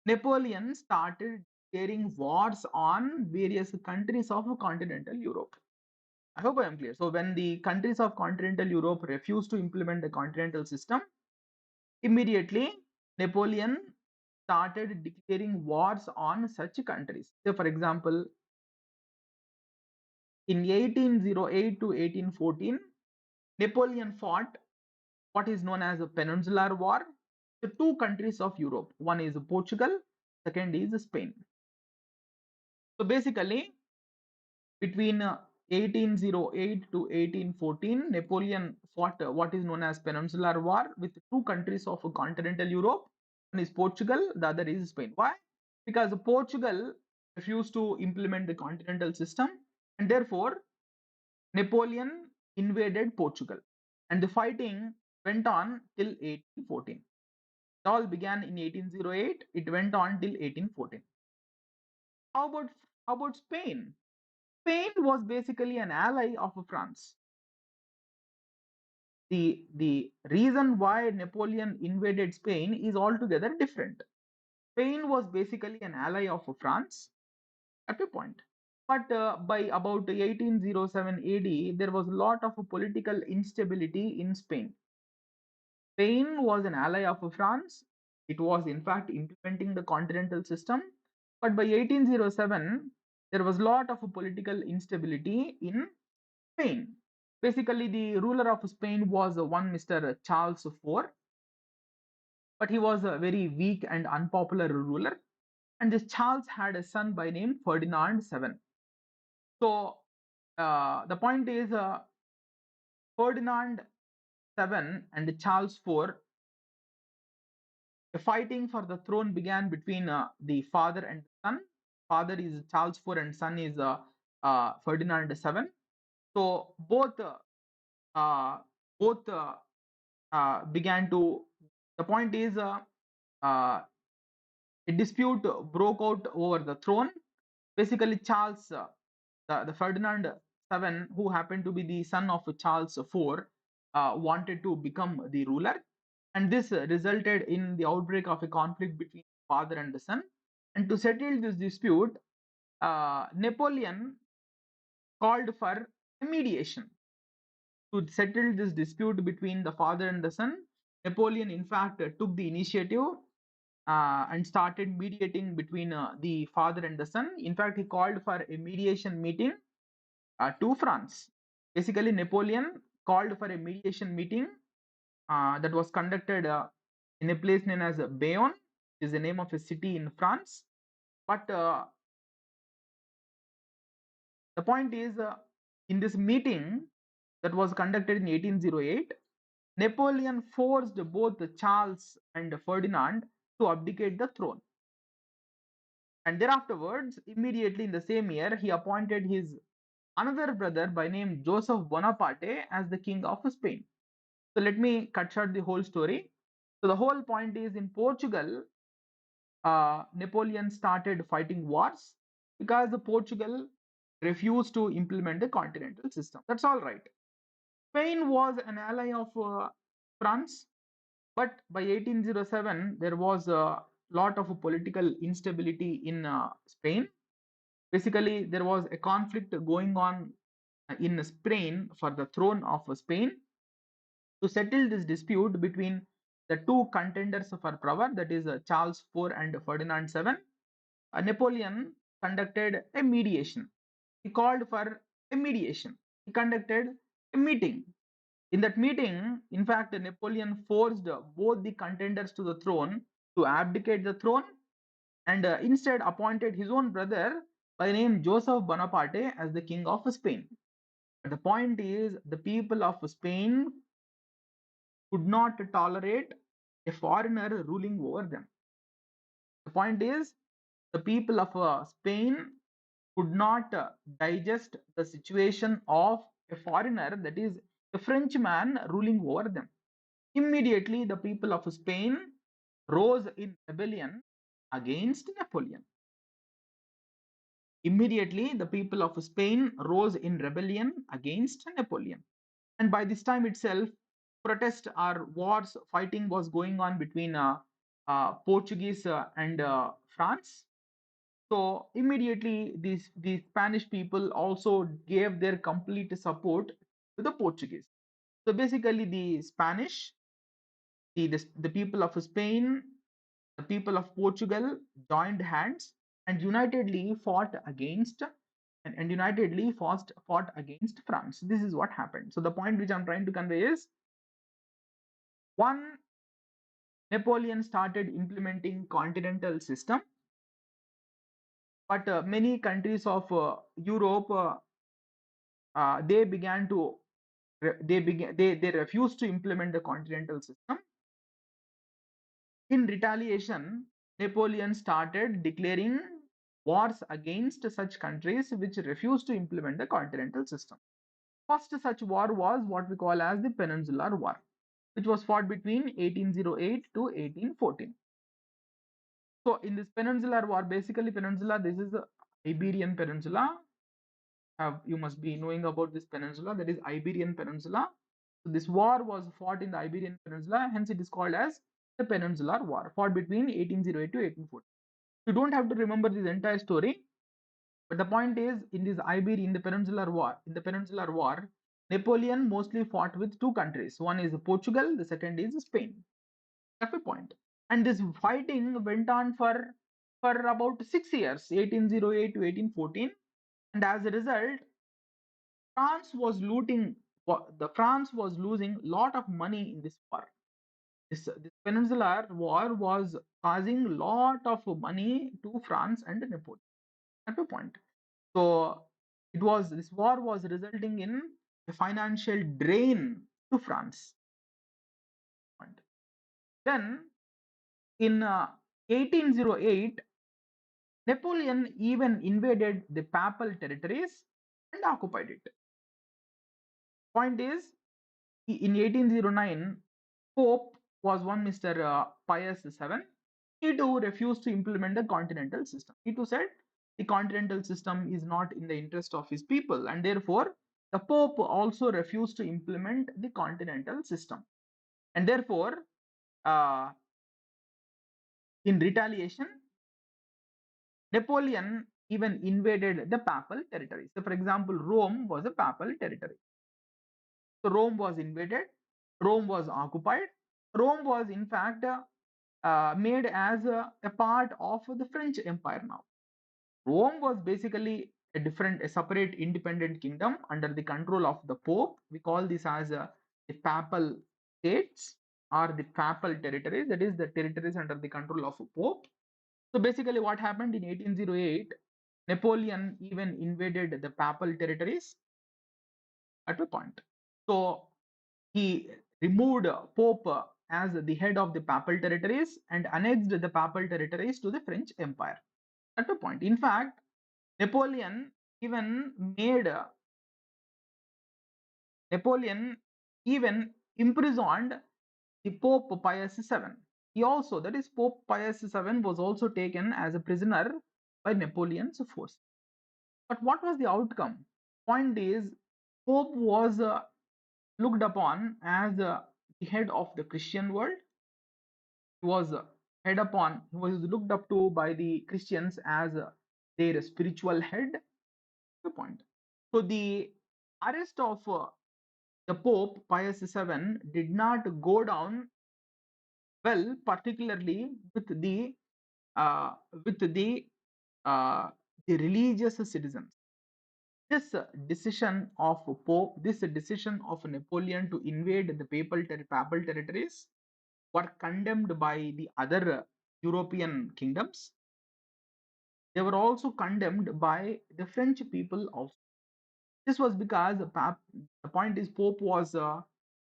[SPEAKER 1] Napoleon started declaring wars on various countries of continental Europe. I hope I am clear. So when the countries of continental Europe refused to implement the continental system, immediately Napoleon started declaring wars on such countries. So for example, in 1808 to 1814, Napoleon fought what is known as a Peninsular War. The two countries of Europe, one is Portugal, second is Spain. So basically, between 1808 to 1814, Napoleon fought what is known as Peninsular War with two countries of continental Europe. One is Portugal, the other is Spain. Why? Because Portugal refused to implement the continental system, and therefore Napoleon invaded Portugal, and the fighting went on till 1814. It all began in 1808. It went on till 1814. How about Spain? Spain was basically an ally of France. The reason why Napoleon invaded Spain is altogether different. Spain was basically an ally of France at a point. But by about 1807 AD, there was a lot of political instability in Spain. Spain was an ally of France. It was, in fact, implementing the continental system. But by 1807, there was a lot of political instability in Spain. Basically, the ruler of Spain was one Mr. Charles IV, but he was a very weak and unpopular ruler. And this Charles had a son by name Ferdinand VII. So the point is, Ferdinand VII and Charles IV, the fighting for the throne began between the father and son. Father is Charles IV and son is Ferdinand VII. So uh, both began to. The point is, uh, a dispute broke out over the throne. Basically, Charles, the Ferdinand VII, who happened to be the son of Charles IV, wanted to become the ruler, and this resulted in the outbreak of a conflict between the father and the son. And to settle this dispute, Napoleon called for a mediation. To settle this dispute between the father and the son, Napoleon, in fact, took the initiative and started mediating between the father and the son. In fact, he called for a mediation meeting to France. Basically, Napoleon called for a mediation meeting that was conducted in a place known as Bayonne, is the name of a city in France. But the point is, in this meeting that was conducted in 1808, Napoleon forced both Charles and Ferdinand to abdicate the throne. And thereafterwards, immediately in the same year, he appointed his another brother by name Joseph Bonaparte as the king of Spain. So let me cut short the whole story. So the whole point is, in Portugal, Napoleon started fighting wars because the Portugal refused to implement the continental system. That's all right. Spain was an ally of France, but by 1807 there was a lot of political instability in Spain. Basically, there was a conflict going on in Spain for the throne of Spain. To settle this dispute between the two contenders for power, that is Charles IV and Ferdinand VII, Napoleon conducted a mediation. He called for a mediation. He conducted a meeting. In that meeting, in fact, Napoleon forced both the contenders to the throne to abdicate the throne, and instead appointed his own brother by name Joseph Bonaparte as the king of Spain. But the point is, the people of Spain could not tolerate a foreigner ruling over them. The point is, the people of Spain could not digest the situation of a foreigner, that is, a Frenchman ruling over them. Immediately, the people of Spain rose in rebellion against Napoleon. Immediately, the people of Spain rose in rebellion against Napoleon. And by this time itself, protest or wars, fighting was going on between Portuguese and France. So immediately these Spanish people also gave their complete support to the Portuguese. So basically the Spanish, the people of Spain, the people of Portugal joined hands and unitedly fought against and unitedly fought against France. This is what happened. So the point which I'm trying to convey is, one, Napoleon started implementing continental system, but many countries of Europe they began to they refused to implement the continental system. In retaliation, Napoleon started declaring wars against such countries which refused to implement the continental system. First such war was what we call as the Peninsular War, which was fought between 1808 to 1814. So in this Peninsular War, basically Peninsula, this is the Iberian Peninsula. You must be knowing about this peninsula, that is Iberian Peninsula. So this war was fought in the Iberian Peninsula, hence it is called as the Peninsular War, fought between 1808 to 1840. You don't have to remember this entire story, but the point is, in this Iberian, in the Peninsular War, Napoleon mostly fought with two countries. One is Portugal, the second is Spain. That's the point. And this fighting went on for about 6 years, 1808 to 1814, and as a result, France was France was losing a lot of money in this war. This Peninsular War was causing a lot of money to France and Napoleon. At a point, so this war was resulting in a financial drain to France. Then in 1808, Napoleon even invaded the papal territories and occupied it. Point is, in 1809, Pope was one Mr. Pius VII. He too refused to implement the continental system. He too said the continental system is not in the interest of his people, and therefore the Pope also refused to implement the continental system. And therefore, uh, in retaliation, Napoleon even invaded the papal territories. So, for example, Rome was a papal territory. So Rome was invaded, Rome was occupied. Rome was in fact made as a part of the French Empire now. Rome was basically a separate independent kingdom under the control of the Pope. We call this as the papal states or the papal territories, that is the territories under the control of a Pope. So basically what happened in 1808, Napoleon even invaded the papal territories at a point. So he removed Pope as the head of the papal territories and annexed the papal territories to the French Empire at a point. In fact, Napoleon even made Napoleon even imprisoned the Pope Pius VII. He also, that is Pope Pius VII, was also taken as a prisoner by Napoleon's force. But what was the outcome? Point is, Pope was looked upon as the head of the Christian world. He was he was looked up to by the Christians as their spiritual head. The point. So the arrest of the Pope Pius VII did not go down well, particularly uh, with uh, the religious citizens. This decision of Napoleon to invade the papal territories were condemned by the other European kingdoms. They were also condemned by the French people also. This was because the point is, Pope was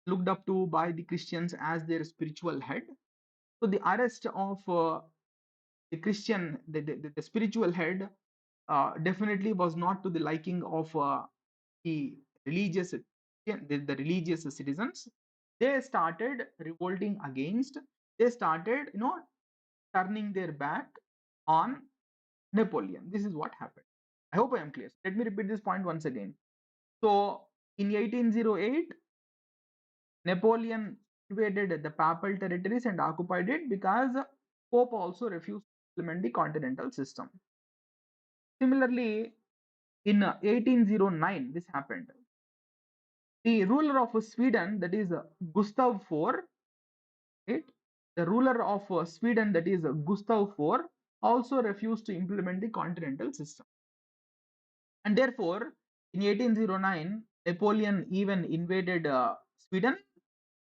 [SPEAKER 1] looked up to by the Christians as their spiritual head. So the arrest of the Christian, the spiritual head, definitely was not to the liking of the religious the religious citizens. They started revolting against. They started, turning their back on Napoleon. This is what happened. I hope I am clear. Let me repeat this point once again. So in 1808, Napoleon invaded the papal territories and occupied it because Pope also refused to implement the continental system. Similarly, in 1809, this happened. The ruler of Sweden, that is Gustav IV, right? The ruler of Sweden, that is Gustav IV, also refused to implement the continental system. And therefore, in 1809, Napoleon even invaded Sweden,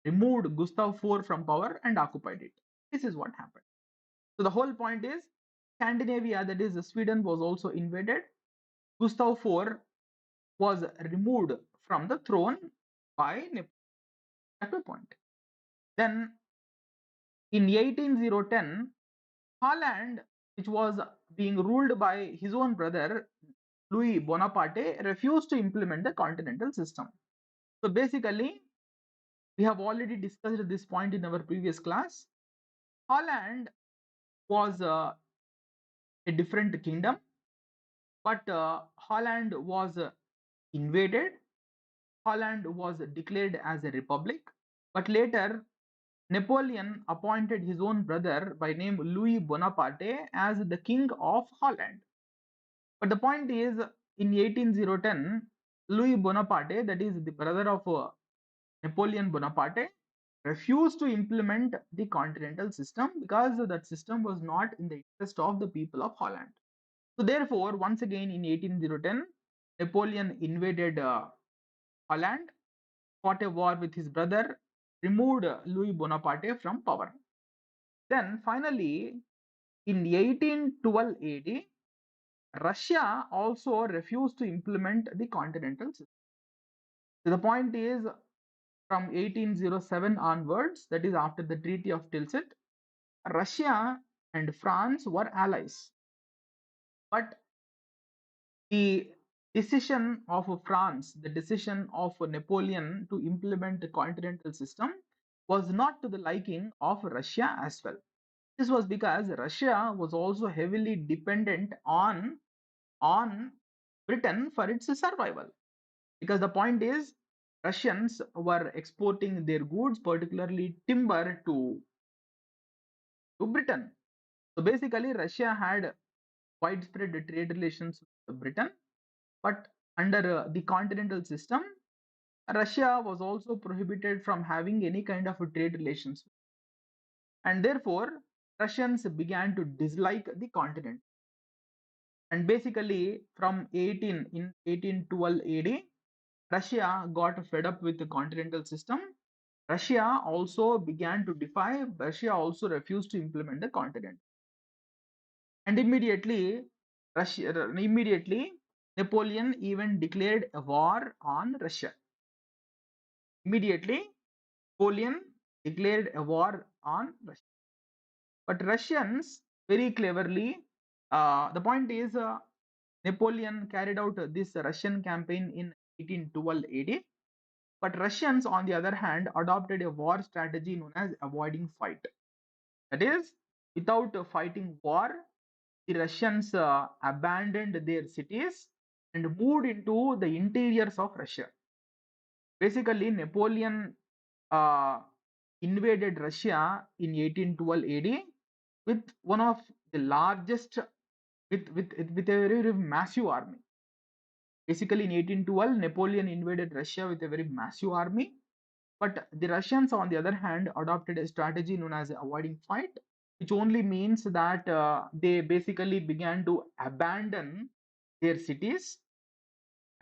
[SPEAKER 1] removed Gustav IV from power, and occupied it. This is what happened. So the whole point is Scandinavia, that is Sweden, was also invaded. Gustav IV was removed from the throne by Napoleon. At a point. Then in 1810, Holland, which was being ruled by his own brother Louis Bonaparte, refused to implement the continental system. So basically, we have already discussed this point in our previous class. Holland was a different kingdom, but Holland was invaded. Holland was declared as a republic, but later Napoleon appointed his own brother by name Louis Bonaparte as the king of Holland. But the point is, in 1810, Louis Bonaparte, that is the brother of Napoleon Bonaparte, refused to implement the continental system because that system was not in the interest of the people of Holland. So therefore, once again in 1810, Napoleon invaded Holland, fought a war with his brother, removed Louis Bonaparte from power. Then finally, in 1812 AD, Russia also refused to implement the continental system. So the point is, from 1807 onwards, that is after the Treaty of Tilsit, Russia and France were allies. But the decision of France, the decision of Napoleon to implement the continental system was not to the liking of Russia as well. This was because Russia was also heavily dependent on Britain for its survival. Because the point is, Russians were exporting their goods, particularly timber, to Britain. So basically, Russia had widespread trade relations with Britain, but under the continental system, Russia was also prohibited from having any kind of trade relations. And therefore, Russians began to dislike the continent. And basically, from 1812 AD, Russia got fed up with the continental system. Russia also began to defy. Russia also refused to implement the continent. And immediately, Napoleon even declared a war on Russia. Immediately, Napoleon declared a war on Russia. But Russians very cleverly, the point is, Napoleon carried out this Russian campaign in 1812 AD. But Russians, on the other hand, adopted a war strategy known as avoiding fight. That is, without fighting war, the Russians abandoned their cities and moved into the interiors of Russia. Basically, Napoleon uh, invaded Russia in 1812 AD with one of the largest, with a very massive army. Basically, in 1812, Napoleon invaded Russia with a very massive army. But the Russians, on the other hand, adopted a strategy known as avoiding fight, which only means that they basically began to abandon their cities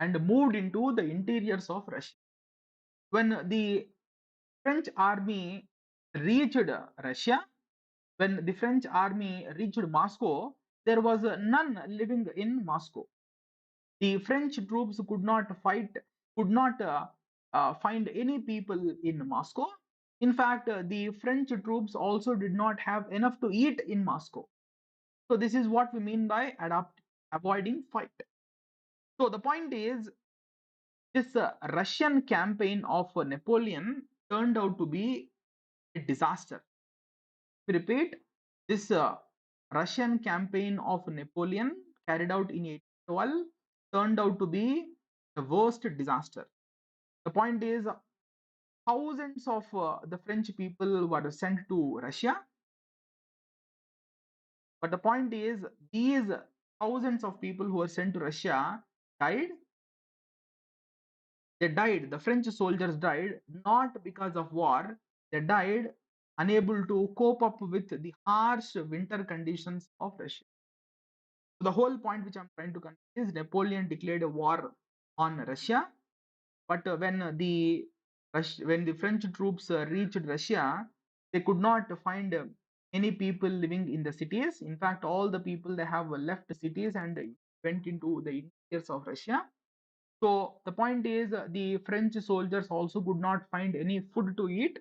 [SPEAKER 1] and moved into the interiors of Russia. When the French army reached Russia, when the French army reached Moscow, there was none living in Moscow. The French troops could not find any people in Moscow. In fact, the French troops also did not have enough to eat in Moscow. So this is what we mean by avoiding fight. So the point is, this Russian campaign of Napoleon turned out to be a disaster. We repeat, this Russian campaign of Napoleon carried out in 1812 turned out to be the worst disaster. The point is, thousands of the French people were sent to Russia. But the point is, these thousands of people who were sent to Russia died. They died. The French soldiers died not because of war. They died unable to cope up with the harsh winter conditions of Russia. So the whole point which I'm trying to convey is Napoleon declared a war on Russia, but when the French troops reached Russia, they could not find any people living in the cities. In fact, all the people they have left the cities and went into the interiors of Russia. So the point is, the French soldiers also could not find any food to eat.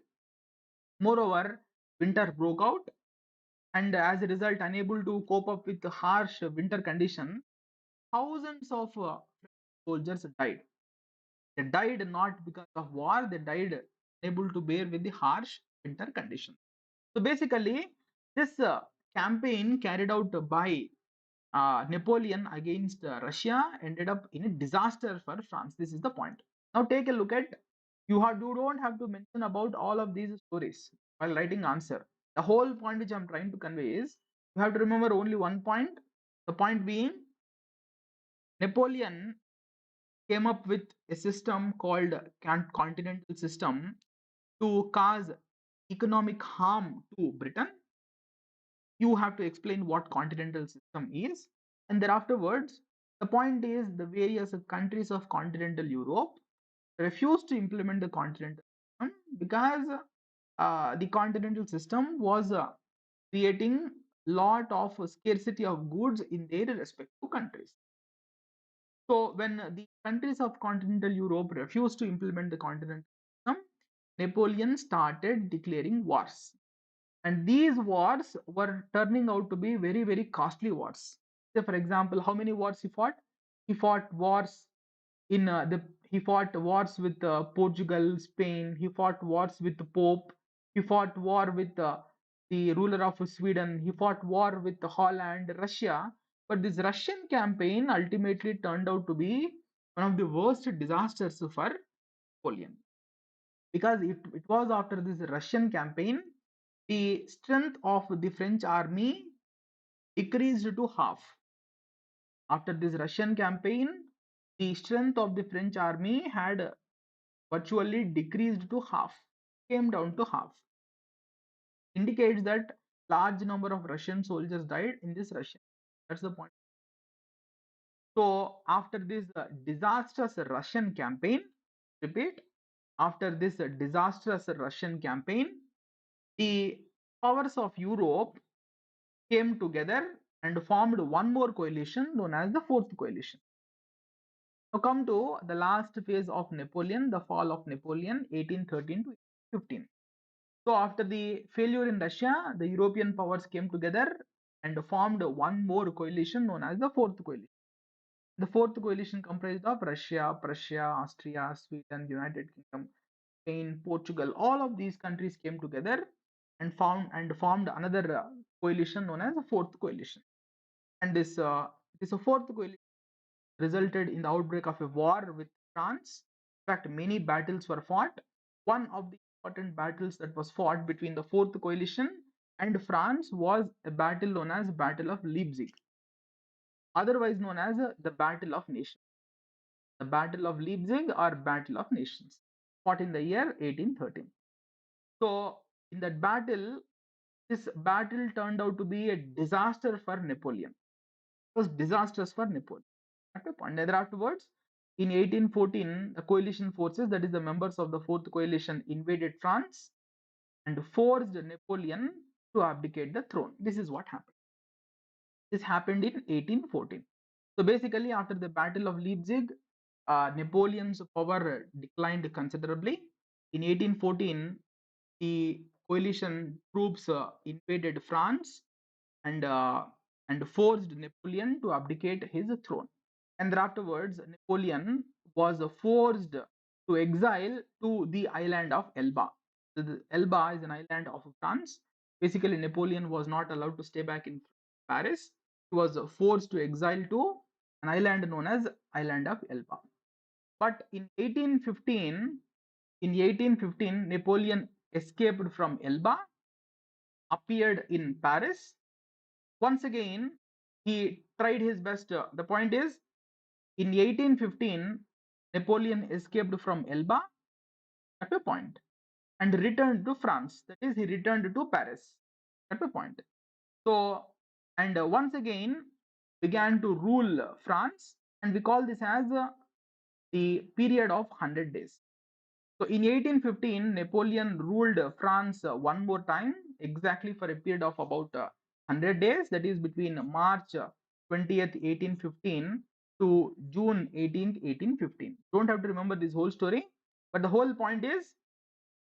[SPEAKER 1] Moreover, winter broke out, and as a result, unable to cope up with the harsh winter condition, thousands of soldiers died. They died not because of war, they died unable to bear with the harsh winter conditions. So basically, this campaign carried out by Napoleon against Russia ended up in a disaster for France. This is the point. Now take a look at, you don't have to mention about all of these stories while writing answer. The whole point which I'm trying to convey is you have to remember only one point. The point being, Napoleon came up with a system called continental system to cause economic harm to Britain. You have to explain what continental system is, and thereafterwards the point is the various countries of continental Europe refused to implement the continental system because the continental system was creating lot of scarcity of goods in their respective countries. So when the countries of continental Europe refused to implement the continental system, Napoleon started declaring wars. And these wars were turning out to be very, very costly wars. Say, for example, how many wars he fought? He fought wars in he fought wars with Portugal, Spain. He fought wars with the Pope. He fought war with the ruler of Sweden. He fought war with Holland, Russia. But this Russian campaign ultimately turned out to be one of the worst disasters for Napoleon, because it was after this Russian campaign the strength of the French army decreased to half. After this Russian campaign, the strength of the French army had virtually decreased to half, came down to half. Indicates that large number of Russian soldiers died in this Russian. That's the point. So after this disastrous Russian campaign, repeat, after this disastrous Russian campaign, the powers of Europe came together and formed one more coalition known as the Fourth Coalition. Now come to the last phase of Napoleon, the fall of Napoleon, 1813 to 15. So after the failure in Russia, the European powers came together and formed one more coalition known as the Fourth Coalition. The Fourth Coalition comprised of Russia, Prussia, Austria, Sweden, United Kingdom, Spain, Portugal. All of these countries came together and formed another coalition known as the Fourth Coalition. And this Fourth Coalition resulted in the outbreak of a war with France. In fact, many battles were fought. One of the important battles that was fought between the Fourth Coalition and France was a battle known as Battle of Leipzig, otherwise known as the Battle of Nations. The Battle of Leipzig or Battle of Nations, fought in the year 1813. So in that battle, this battle turned out to be a disaster for Napoleon. It was disastrous for Napoleon. At a point afterwards, in 1814, the coalition forces, that is the members of the Fourth Coalition, invaded France and forced Napoleon to abdicate the throne. This is what happened. This happened in 1814. So basically, after the Battle of Leipzig, Napoleon's power declined considerably. In 1814, the coalition troops invaded France and forced Napoleon to abdicate his throne. And thereafterwards, Napoleon was forced to exile to the island of Elba. So the Elba is an island of France. Basically, Napoleon was not allowed to stay back in Paris. He was forced to exile to an island known as Island of Elba. But in 1815, Napoleon escaped from Elba, appeared in Paris, Once again, he tried his best. The point is, in 1815, Napoleon escaped from Elba at a point and returned to France. That is, he returned to Paris at a point. So, and once again began to rule France, and we call this as the period of 100 days. So, in 1815, Napoleon ruled France one more time, exactly for a period of about 100 days, that is between March 20th, 1815 to June 18th, 1815. Don't have to remember this whole story, but the whole point is,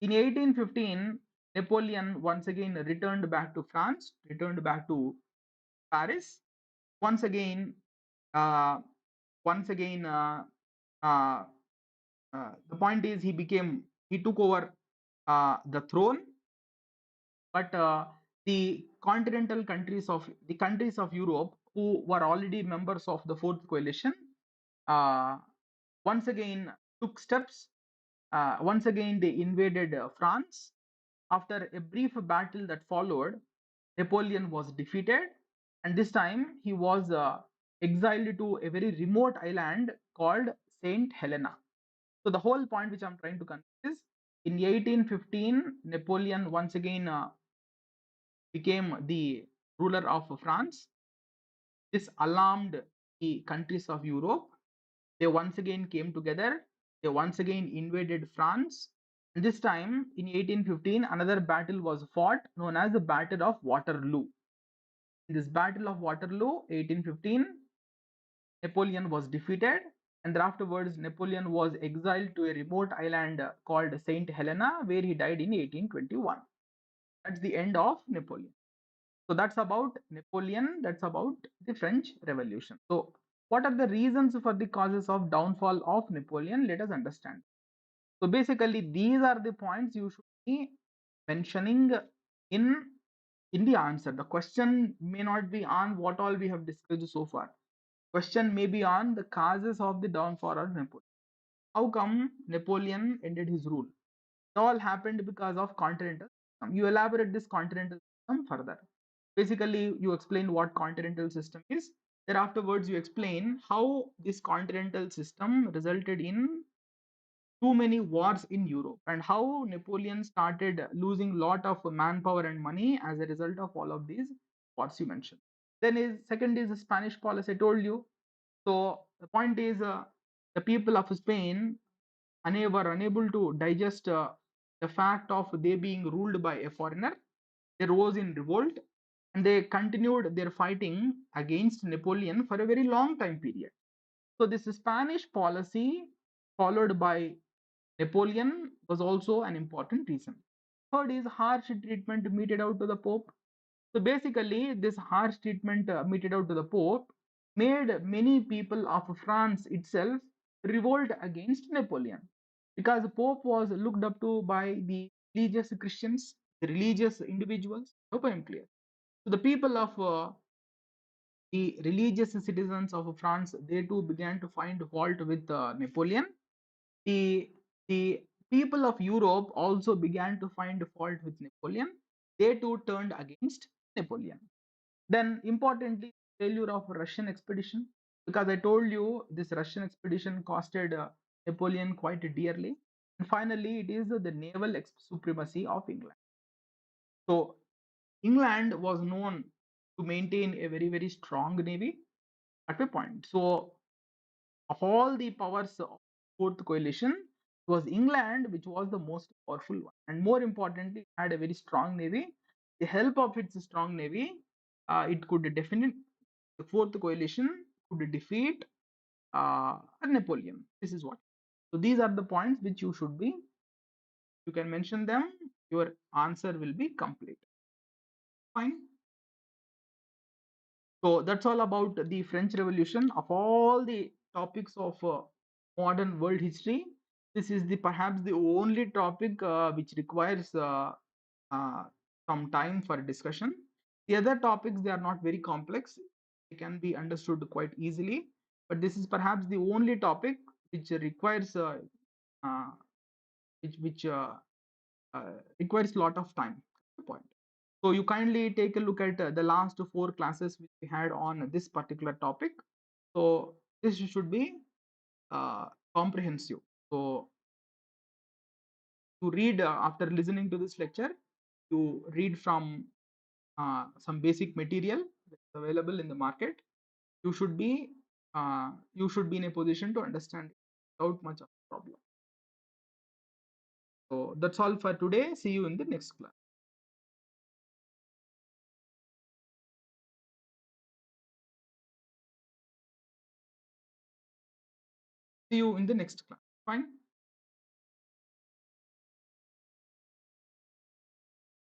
[SPEAKER 1] in 1815, Napoleon once again returned back to France, returned back to Paris. Once again, uh, once again, the point is he took over the throne, but the countries of Europe who were already members of the Fourth Coalition, uh, once again took steps. Once again, they invaded France. After a brief battle that followed, Napoleon was defeated, and this time he was exiled to a very remote island called Saint Helena. So the whole point which I'm trying to convey is, in 1815, Napoleon once again became the ruler of France. This alarmed the countries of Europe. They once again came together. They once again invaded France. And this time in 1815, another battle was fought known as the Battle of Waterloo. In this Battle of Waterloo, 1815, Napoleon was defeated, and afterwards Napoleon was exiled to a remote island called Saint Helena, where he died in 1821. That's the end of Napoleon. So that's about Napoleon. That's about the French Revolution. So what are the reasons for the causes of downfall of Napoleon? Let us understand. So basically, these are the points you should be mentioning in in the answer. The question may not be on what all we have discussed so far. Question may be on the causes of the downfall of Napoleon. How come Napoleon ended his rule? It all happened because of continental system. You elaborate this continental system further. Basically, you explain what continental system is. Then afterwards, you explain how this continental system resulted in too many wars in Europe and how Napoleon started losing lot of manpower and money as a result of all of these wars you mentioned. Then is second is the Spanish policy. I told you. So the point is, the people of Spain were unable to digest the fact of they being ruled by a foreigner. They rose in revolt and they continued their fighting against Napoleon for a very long time period. So this Spanish policy followed by Napoleon was also an important reason. Third is harsh treatment meted out to the Pope. So basically, this harsh treatment meted out to the Pope made many people of France itself revolt against Napoleon, because the Pope was looked up to by the religious Christians, the religious individuals. Hope I am clear. So the people of the religious citizens of France, they too began to find fault with Napoleon. The people of Europe also began to find fault with Napoleon. They too turned against Napoleon. Then, importantly, failure of Russian expedition, because I told you this Russian expedition costed Napoleon quite dearly. And finally, it is the naval supremacy of England. So, England was known to maintain a very, very strong navy at a point. So, of all the powers of Fourth Coalition, it was England which was the most powerful one, and more importantly, it had a very strong navy. The help of its strong navy, it could definitely the Fourth Coalition could defeat Napoleon. This is what. So these are the points which you should be. You can mention them. Your answer will be complete. Fine. So that's all about the French Revolution. Of all the topics of modern world history, this is the perhaps the only topic which requires uh, some time for discussion. The other topics, they are not very complex; they can be understood quite easily. But this is perhaps the only topic which requires uh, which requires a lot of time. Point. So you kindly take a look at the last 4 classes which we had on this particular topic. So this should be uh, comprehensive. So you read after listening to this lecture, you read from some basic material that's available in the market. You should be in a position to understand without much of a problem. So that's all for today. See you in the next class. See you in the next class. Fine.